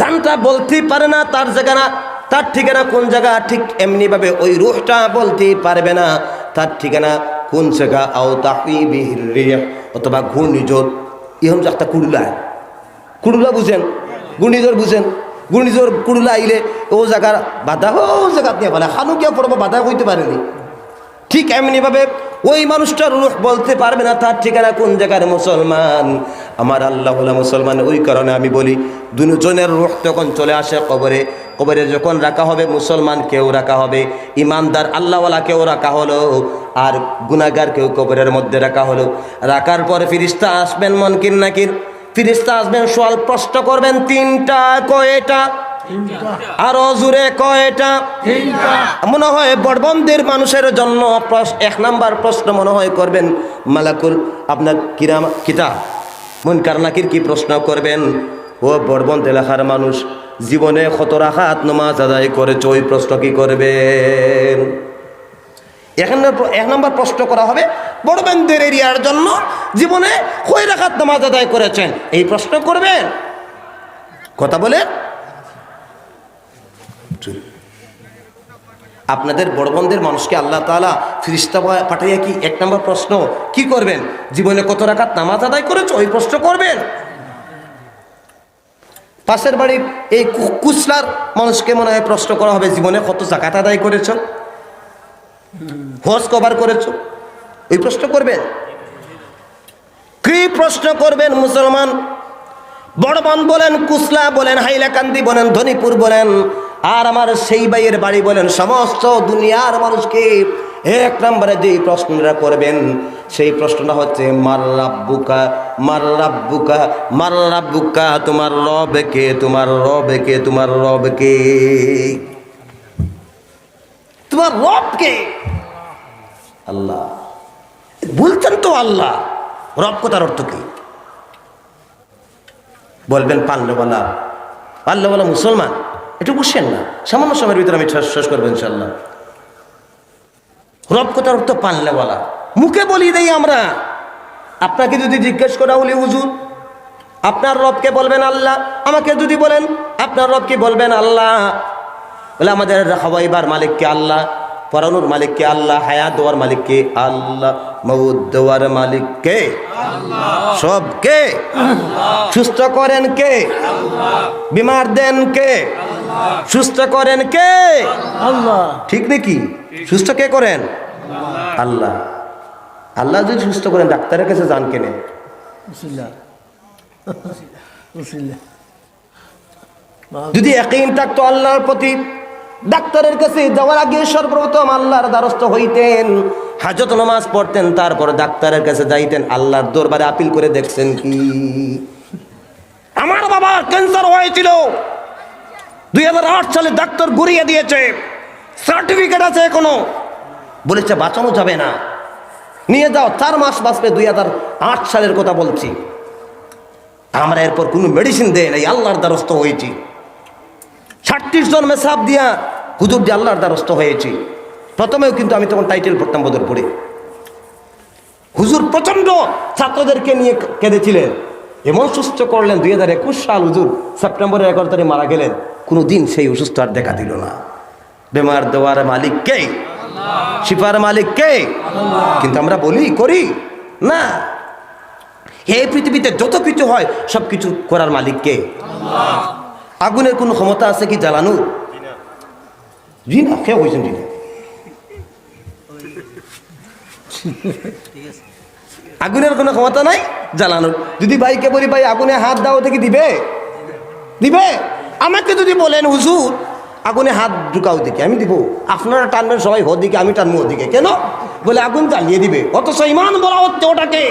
ধানটা বলতে পারে না তার জায়গা, তার ঠিকানা কোন জায়গা, ঠিক এমনিভাবে ওই রূহটা বলতে পারবে না তার ঠিকানা কোন জায়গা। আও তাহওয়ি বিহির রিহ, অথবা ঘূর্ণিঝড়, ইহম একটা কুড়ুলা বুঝেন, ঘূর্ণিঝড় বুঝেন, ঘূর্ণিঝড় কুড়ুলা আইলে ও জায়গার বাধা ও জায়গা নিয়ে বলে হানু কে পড়বো, বাধা হইতে পারেনি। ঠিক এমনিভাবে ওই মানুষটার রূহ বলতে পারবে না তার ঠিকানা কোন জায়গার। মুসলমান, আমার আল্লাহ হলো মুসলমান, ওই কারণে আমি বলি দুজনের রূহ তখন চলে আসে কবরে। কবরে যখন রাখা হবে মুসলমান কেউ রাখা হবে, ইমানদার আল্লাহওয়ালা কেউ রাখা হলো, আর গুনাহগার কেউ কবরের মধ্যে রাখা হলো। রাখার পর ফেরেশতা আসবেন, মুনকির নাকির ফেরেশতা আসবেন, সওয়াল প্রশ্ন করবেন তিনটা। কয়টা? আরো জোরে কয়টা? মনে হয় বড়বন্দের মানুষের জন্য এক নাম্বার প্রশ্ন মনে হয় করবেন মালাকুল আপনার কিরাম কিতাব মুনকার নাকির কি প্রশ্ন করবেন? ও বড়বন্দ এলাকার মানুষ, জীবনে কত রাকাত নামাজ আদায় করেছ? ওই প্রশ্ন কি করবেন? এক নম্বর প্রশ্ন করা হবে বড়বন্দের এরিয়ার জন্য, জীবনে কয় রাকাত নামাজ আদায় করেছেন, এই প্রশ্ন করবেন। কথা বলে আপনাদের বড়বন্দের মানুষকে আল্লাহ তাআলা ফেরেশতা পাঠাইয়া কি এক নম্বর প্রশ্ন কি করবেন? জীবনে কত রাকাত নামাজ আদায় করেছো, ওই প্রশ্ন করবেন। পাশের বাড়ির এই কুচলার মানুষকে মনে হয় প্রশ্ন করা হবে, জীবনে কত যাকাত আদায় করেছো, হজ কভার করেছো, ওই প্রশ্ন করবেন। কি প্রশ্ন করবেন? মুসলমান বড়বান বলেন, কুচলা বলেন, হাইলাকান্দি বলেন, ধনীপুর বলেন, আর আমার সেই ভাইয়ের বাড়ি বলেন, সমস্ত দুনিয়ার মানুষকে এক নম্বরে যে প্রশ্নটা করবেন সেই প্রশ্নটা হচ্ছে মার রাব্বুকা, মার রাব্বুকা, মার রাব্বুকা, তোমার রব কে, তোমার রব কে, তোমার রব কে, তোমার রব কে? আল্লাহ বলছেন তো, আল্লাহ। রব কথার অর্থ কি? বলবেন পাল্লেওয়ালা, পাল্লেওয়ালা মুসলমান, একটু বুঝছেন না, সামান্য সময়ের ভিতরে আমি শেষ করবো ইনশাল্লাহ। রব কথার অর্থ পাল্লেওয়ালা, মুখে বলি দেই আমরা। আপনাকে যদি জিজ্ঞেস করা হলে হুজুর আপনার রবকে বলবেন আল্লাহ, আমাকে যদি বলেন আপনার রবকে বলবেন আল্লাহ, বলে আমাদের খাওয়াইবার মালিককে আল্লাহ, পড়ানোর মালিক কে? আল্লাহ। হায়াত দেওয়ার মালিক কে? আল্লাহ। মউত দেওয়ার মালিক কে? সব কে? সুস্থ করেন কে? বিমার দেন কে? সুস্থ করেন কে? আল্লাহ। ঠিক নাকি? সুস্থ কে করেন? আল্লাহ। আল্লাহ যদি সুস্থ করেন, ডাক্তারের কাছে যান কেনে? বিসমিল্লাহ। বিসমিল্লাহ। যদি ইয়াকিন থাকতো আল্লাহর প্রতি, ডাক্তারের কাছে যাওয়ার আগে সর্বপ্রথম আল্লাহর দ্বারস্থ হইতেন, হাজত নামাজ পড়তেন, তারপর ডাক্তারের কাছে যাইতেন। আল্লাহর দরবারে আপিল করে দেখছেন কি? আমার বাবার ক্যান্সার হয়েছিল, 2008 সালে ডাক্তার ঘুরিয়ে দিয়েছে, সার্টিফিকেট আছে এখনো, বলেছে বাঁচানো যাবে না, নিয়ে যাও, 4 মাস বাঁচবে। 2008 সালের কথা বলছি। আমরা এরপর কোনো মেডিসিন দেয় নাই, আল্লাহর দ্বারস্থ হয়েছি। 36 জন মেসাব দিয়া হুজুর দিয়ে আল্লাহর দ্বারস্থ হয়েছি। প্রথমেও কিন্তু আমি তখন টাইটেল পড়তাম বদরপুরে। হুজুর প্রচন্ড ছাত্রদেরকে নিয়ে কেঁদেছিলেন, এমন সুস্থ করলেন। 2021 সাল হুজুর সেপ্টেম্বরের 11 তারিখে মারা গেলেন। কোনোদিন সেই অসুস্থ আর দেখা দিল না। বেমার দেওয়ার মালিক কে? শিফার মালিক কে? কিন্তু আমরা বলি, করি না। এই পৃথিবীতে যত কিছু হয় সব কিছু করার মালিক কে? আগুনের কোনো ক্ষমতা আছে কি জ্বালানোর? জি না। কে বলছেন জি না? আগুনের কোনো ক্ষমতা নাই জ্বালানোর। যদি ভাইকে বলি ভাই আগুনে হাত দাও, দেখি দিবে? দিবে? আমাকে যদি বলেন হুজুর আগুনে হাত ঢুকাও দেখি, আমি দিব। আপনারা টানবেন সবাই ওদিকে, আমি টানবো ওদিকে। কেন? বলে আগুন জ্বালিয়ে দিবে। অথচ ঈমান বলা হচ্ছে ওটাকে,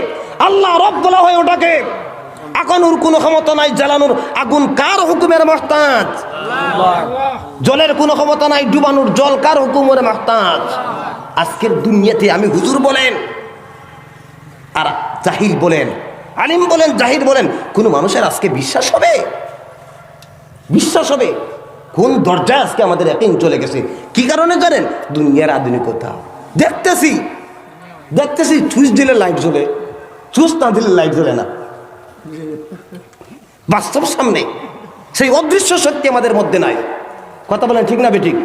আল্লাহ রব বলা হয় ওটাকে। আগুনের কোনো ক্ষমতা নাই জ্বালানোর। আগুন কার হুকুমের মুহতাজ? জলের কোনো ক্ষমতা নাই ডুবানোর। জল কার হুকুমের মুহতাজ? আজকের দুনিয়াতে আমি হুজুর বলেন আর জাহিল বলেন, আলিম বলেন, জাহিল বলেন, কোনো মানুষের আজকে বিশ্বাস হবে? বিশ্বাস হবে? কোন দরজায় আজকে আমাদের ইয়াকিন চলে গেছে? কি কারণে জানেন? দুনিয়ার আধুনিকতা। দেখতেছি দেখতেছি সুইচ দিলে লাইট জ্বলে, সুইচ না দিলে লাইট জ্বলে না। বাস্তব সামনে সেই অদৃশ্য শক্তি আমাদের মধ্যে নাই। কথা বলেন ঠিক না বেঠিক?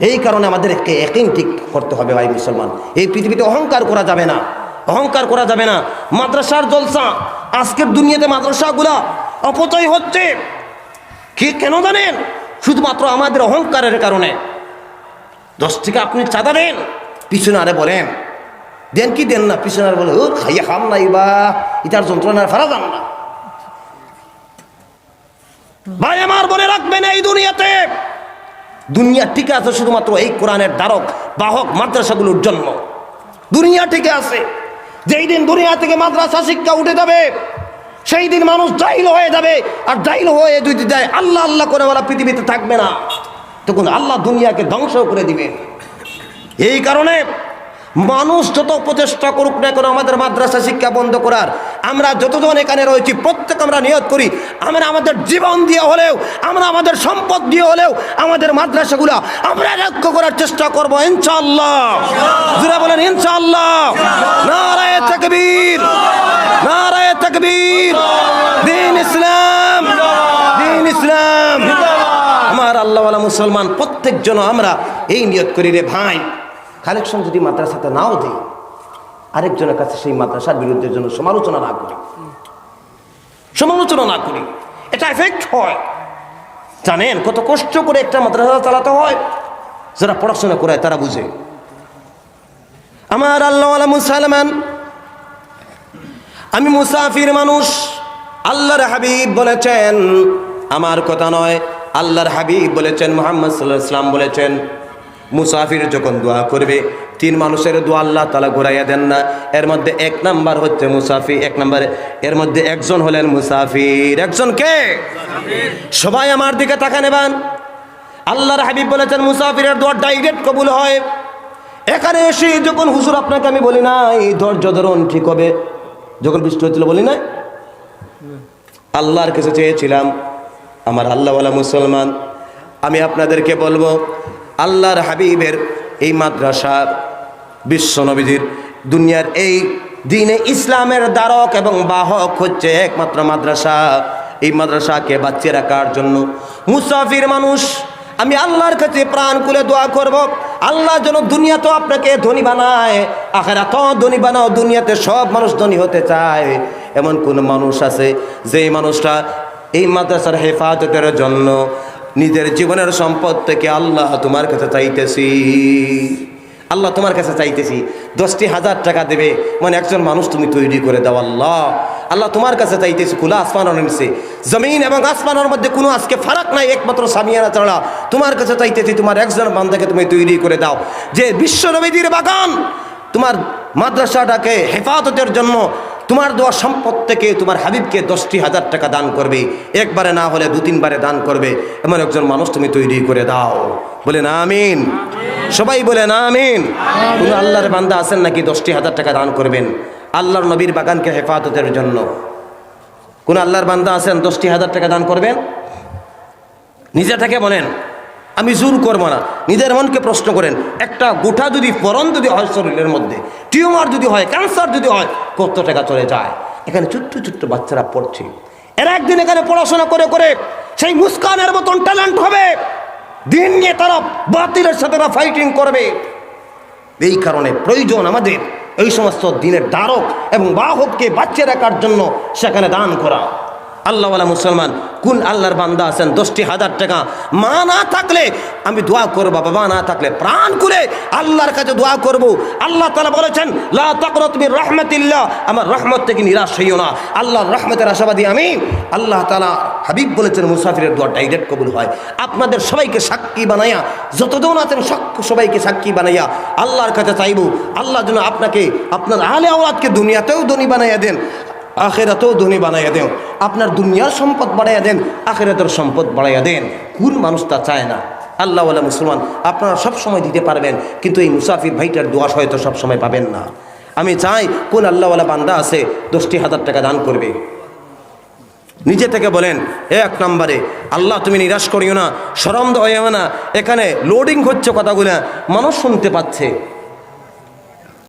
এই কারণে আমাদের ইয়াকিন ঠিক করতে হবে ভাই মুসলমান। এই পৃথিবীতে অহংকার করা যাবে না, অহংকার করা যাবে না। মাদ্রাসার জলসা, আজকের দুনিয়াতে মাদ্রাসাগুলা অপচয় হচ্ছে। কি কেন জানেন? শুধুমাত্র আমাদের অহংকারের কারণে। 10 টাকা আপনি চাঁদা দেন, পিছনে আরে বলেন দেন কি দেন না, পিছনে আর বলে ও খাইয়া খাম নাই বা ইটার যন্ত্রণার ফারা যান না। ভাই আমার বলে রাখবেন, এই দুনিয়াতে দুনিয়া টিকে আছে শুধুমাত্র এই কোরআনের ধারক বাহক মাদ্রাসাগুলোর জন্য। দুনিয়া টিকে আছে। যেই দিন দুনিয়া থেকে মাদ্রাসা শিক্ষা উঠে যাবে, সেই দিন মানুষ জাহিল হয়ে যাবে। আর জাহিল হয়ে যদি যায়, আল্লাহ আল্লাহ করে ওরা পৃথিবীতে থাকবে না, তখন আল্লাহ দুনিয়াকে ধ্বংস করে দিবে। এই কারণে মানুষ যত প্রচেষ্টা করুক না কেন আমাদের মাদ্রাসা শিক্ষা বন্ধ করার, আমরা যতজন এখানে রয়েছি প্রত্যেক আমরা নিয়ত করি, আমরা আমাদের জীবন দিয়ে হলেও, আমরা আমাদের সম্পদ দিয়ে হলেও আমাদের মাদ্রাসাগুলো আমরা রক্ষা করার চেষ্টা করবো ইনশাআল্লাহ। যারা বলেন ইনশাআল্লাহ। নারায়ে তাকবীর, নারায়ে তাকবীর। দ্বীন ইসলাম, দ্বীন ইসলাম। আমার আল্লাহওয়ালা মুসলমান প্রত্যেকজন আমরা এই নিয়ত করি রে ভাই, কালেকশন যদি মাদ্রাসাতে নাও দেই, আরেকজনের কাছে সেই মাদ্রাসার বিরুদ্ধে জন্য সমালোচনা না করি, সমালোচনা না করি, এটা এফেক্ট হয়। জানেন কত কষ্ট করে একটা মাদ্রাসা চালাতে হয়? যারা পড়াশোনা করে তারা বুঝে। আমার আল্লাহওয়ালা মুসলমান, আমি মুসাফির মানুষ। আল্লাহর হাবিব বলেছেন, আমার কথা নয়, আল্লাহর হাবিব বলেছেন, মুহাম্মদ সাল্লাল্লাহু আলাইহি ওয়াসাল্লাম বলেছেন, মুসাফির যখন দোয়া করবে 3 মানুষের দোয়া আল্লাহ তাআলা ঘুরাইয়া দেন না। এর মধ্যে 1 নাম্বার হচ্ছে মুসাফির, 1 নম্বরে এর মধ্যে একজন হলেন মুসাফির। একজন কে? সবাই আমার দিকে তাকান নেবেন। আল্লাহর হাবিব বলেছেন মুসাফিরের দোয়া ডাইরেক্ট কবুল হয়। এখানে এসে যখন হুজুর আপনাকে আমি বলি না এই ধৈর্য ধরুন ঠিক হবে, যখন বৃষ্টি হচ্ছিল বলি না, আল্লাহর কাছে চেয়েছিলাম। আমার আল্লাহওয়ালা মুসলমান, আমি আপনাদেরকে বলবো, আল্লাহর হাবিবের এই মাদ্রাসা, বিশ্ব নবীজির দুনিয়ার এই দিনে ইসলামের দ্বারক এবং বাহক হচ্ছে একমাত্র মাদ্রাসা। এই মাদ্রাসাকে বাঁচিয়ে রাখার জন্য মুসাফির মানুষ আমি আল্লাহর কাছে প্রাণ খুলে দোয়া করব, আল্লাহ যেন দুনিয়া তো আপনাকে ধনী বানায়, আখিরাত ধনী বানাও। দুনিয়াতে সব মানুষ ধনী হতে চায়। এমন কোন মানুষ আছে যেই মানুষটা এই মাদ্রাসার হেফাজতের জন্য নিজের জীবনের সম্পদ থেকে আল্লাহ তোমার কাছে চাইতেছি, আল্লাহ তোমার কাছে চাইতেছি 10,000 টাকা দেবে, মানে একজন মানুষ তুমি তৈরি করে দাও আল্লাহ। আল্লাহ তোমার কাছে চাইতেছি, খোলা আসমানের নিচে, জমিন এবং আসমানের মধ্যে কোনো আজকে ফারাক নাই, একমাত্র সামিয়ানা ছাড়া। তোমার কাছে চাইতেছি তোমার একজন বান্দাকে তুমি তৈরি করে দাও যে বিশ্ব নবীদের বাগান তোমার মাদ্রাসাটাকে হেফাজতের জন্য তোমার দেওয়া সম্পদ থেকে তোমার হাবিবকে 10,000 টাকা দান করবে, একবারে না হলে 2-3 বারে দান করবে, এমন একজন মানুষ তুমি তৈরি করে দাও। বলেন আমিন। সবাই বলেন আমিন। কোন আল্লাহর বান্দা আছেন নাকি 10,000 টাকা দান করবেন আল্লাহর নবীর বাগানকে হেফাজতের জন্য? কোন আল্লাহর বান্দা আছেন 10,000 টাকা দান করবেন? নিজে থেকে বলেন, আমি জোর করবো না, নিজের মনকে প্রশ্ন করেন। একটা গোটা যদি ফরন যদি হয় শরীরের মধ্যে, টিউমার যদি হয়, ক্যান্সার যদি হয়, কত টাকা চলে যায়? এখানে ছোট্ট ছোট্ট বাচ্চারা পড়ছে, এরা একদিন এখানে পড়াশোনা করে করে সেই মুস্কানের মতন ট্যালেন্ট হবে, দিন নিয়ে তারা বাতিলের সাথে তারা ফাইটিং করবে। এই কারণে প্রয়োজন আমাদের এই সমস্ত দিনের ধারক এবং বাহককে বাচ্চা রাখার জন্য সেখানে দান করা। আল্লাহওয়ালা মুসলমান কোন আল্লাহর বান্দা আছেন 10,000 টাকা? মা না থাকলে আমি দোয়া করবো, বাবা না থাকলে প্রাণ করে আল্লাহর কাছে দোয়া করব। আল্লাহ তাআলা বলেছেন লা তাকনাতু মির রাহমাতিল্লাহ, আমার রহমত থেকে নিরাশ হইও না, আল্লাহর রহমতের আশাবাদী আমি। আল্লাহ তাআলা হাবিব বলেছেন মুসাফিরের দোয়া ডাইরেক্ট কবুল হয়। আপনাদের সবাইকে সাক্ষী বানাইয়া, যতজন আছেন সবাইকে সাক্ষী বানাইয়া আল্লাহর কাছে চাইব, আল্লাহ যেন আপনাকে আপনার আলে আওলাদকে দুনিয়াতেও ধনী বানাইয়া দেন, আখিরাতেও ধনী বানাইয়া দেন, আপনার দুনিয়ার সম্পদ বাড়াইয়া দেন, আখিরাতের সম্পদ বাড়াইয়া দেন। কোন মানুষ তা চায় না? আল্লাহওয়ালা মুসলমান আপনারা সব সময় দিতে পারবেন, কিন্তু এই মুসাফির ভাইটার দোয়া হয়তো সব সময় পাবেন না। আমি চাই কোন আল্লাহওয়ালা বান্দা আছে 10,000 টাকা দান করবে? নিজে থেকে বলেন। 1 নম্বরে আল্লাহ তুমি নিরাশ করিও না, শরম হইও না। এখানে লোডিং হচ্ছে কথাগুলো, মানুষ শুনতে পাচ্ছে,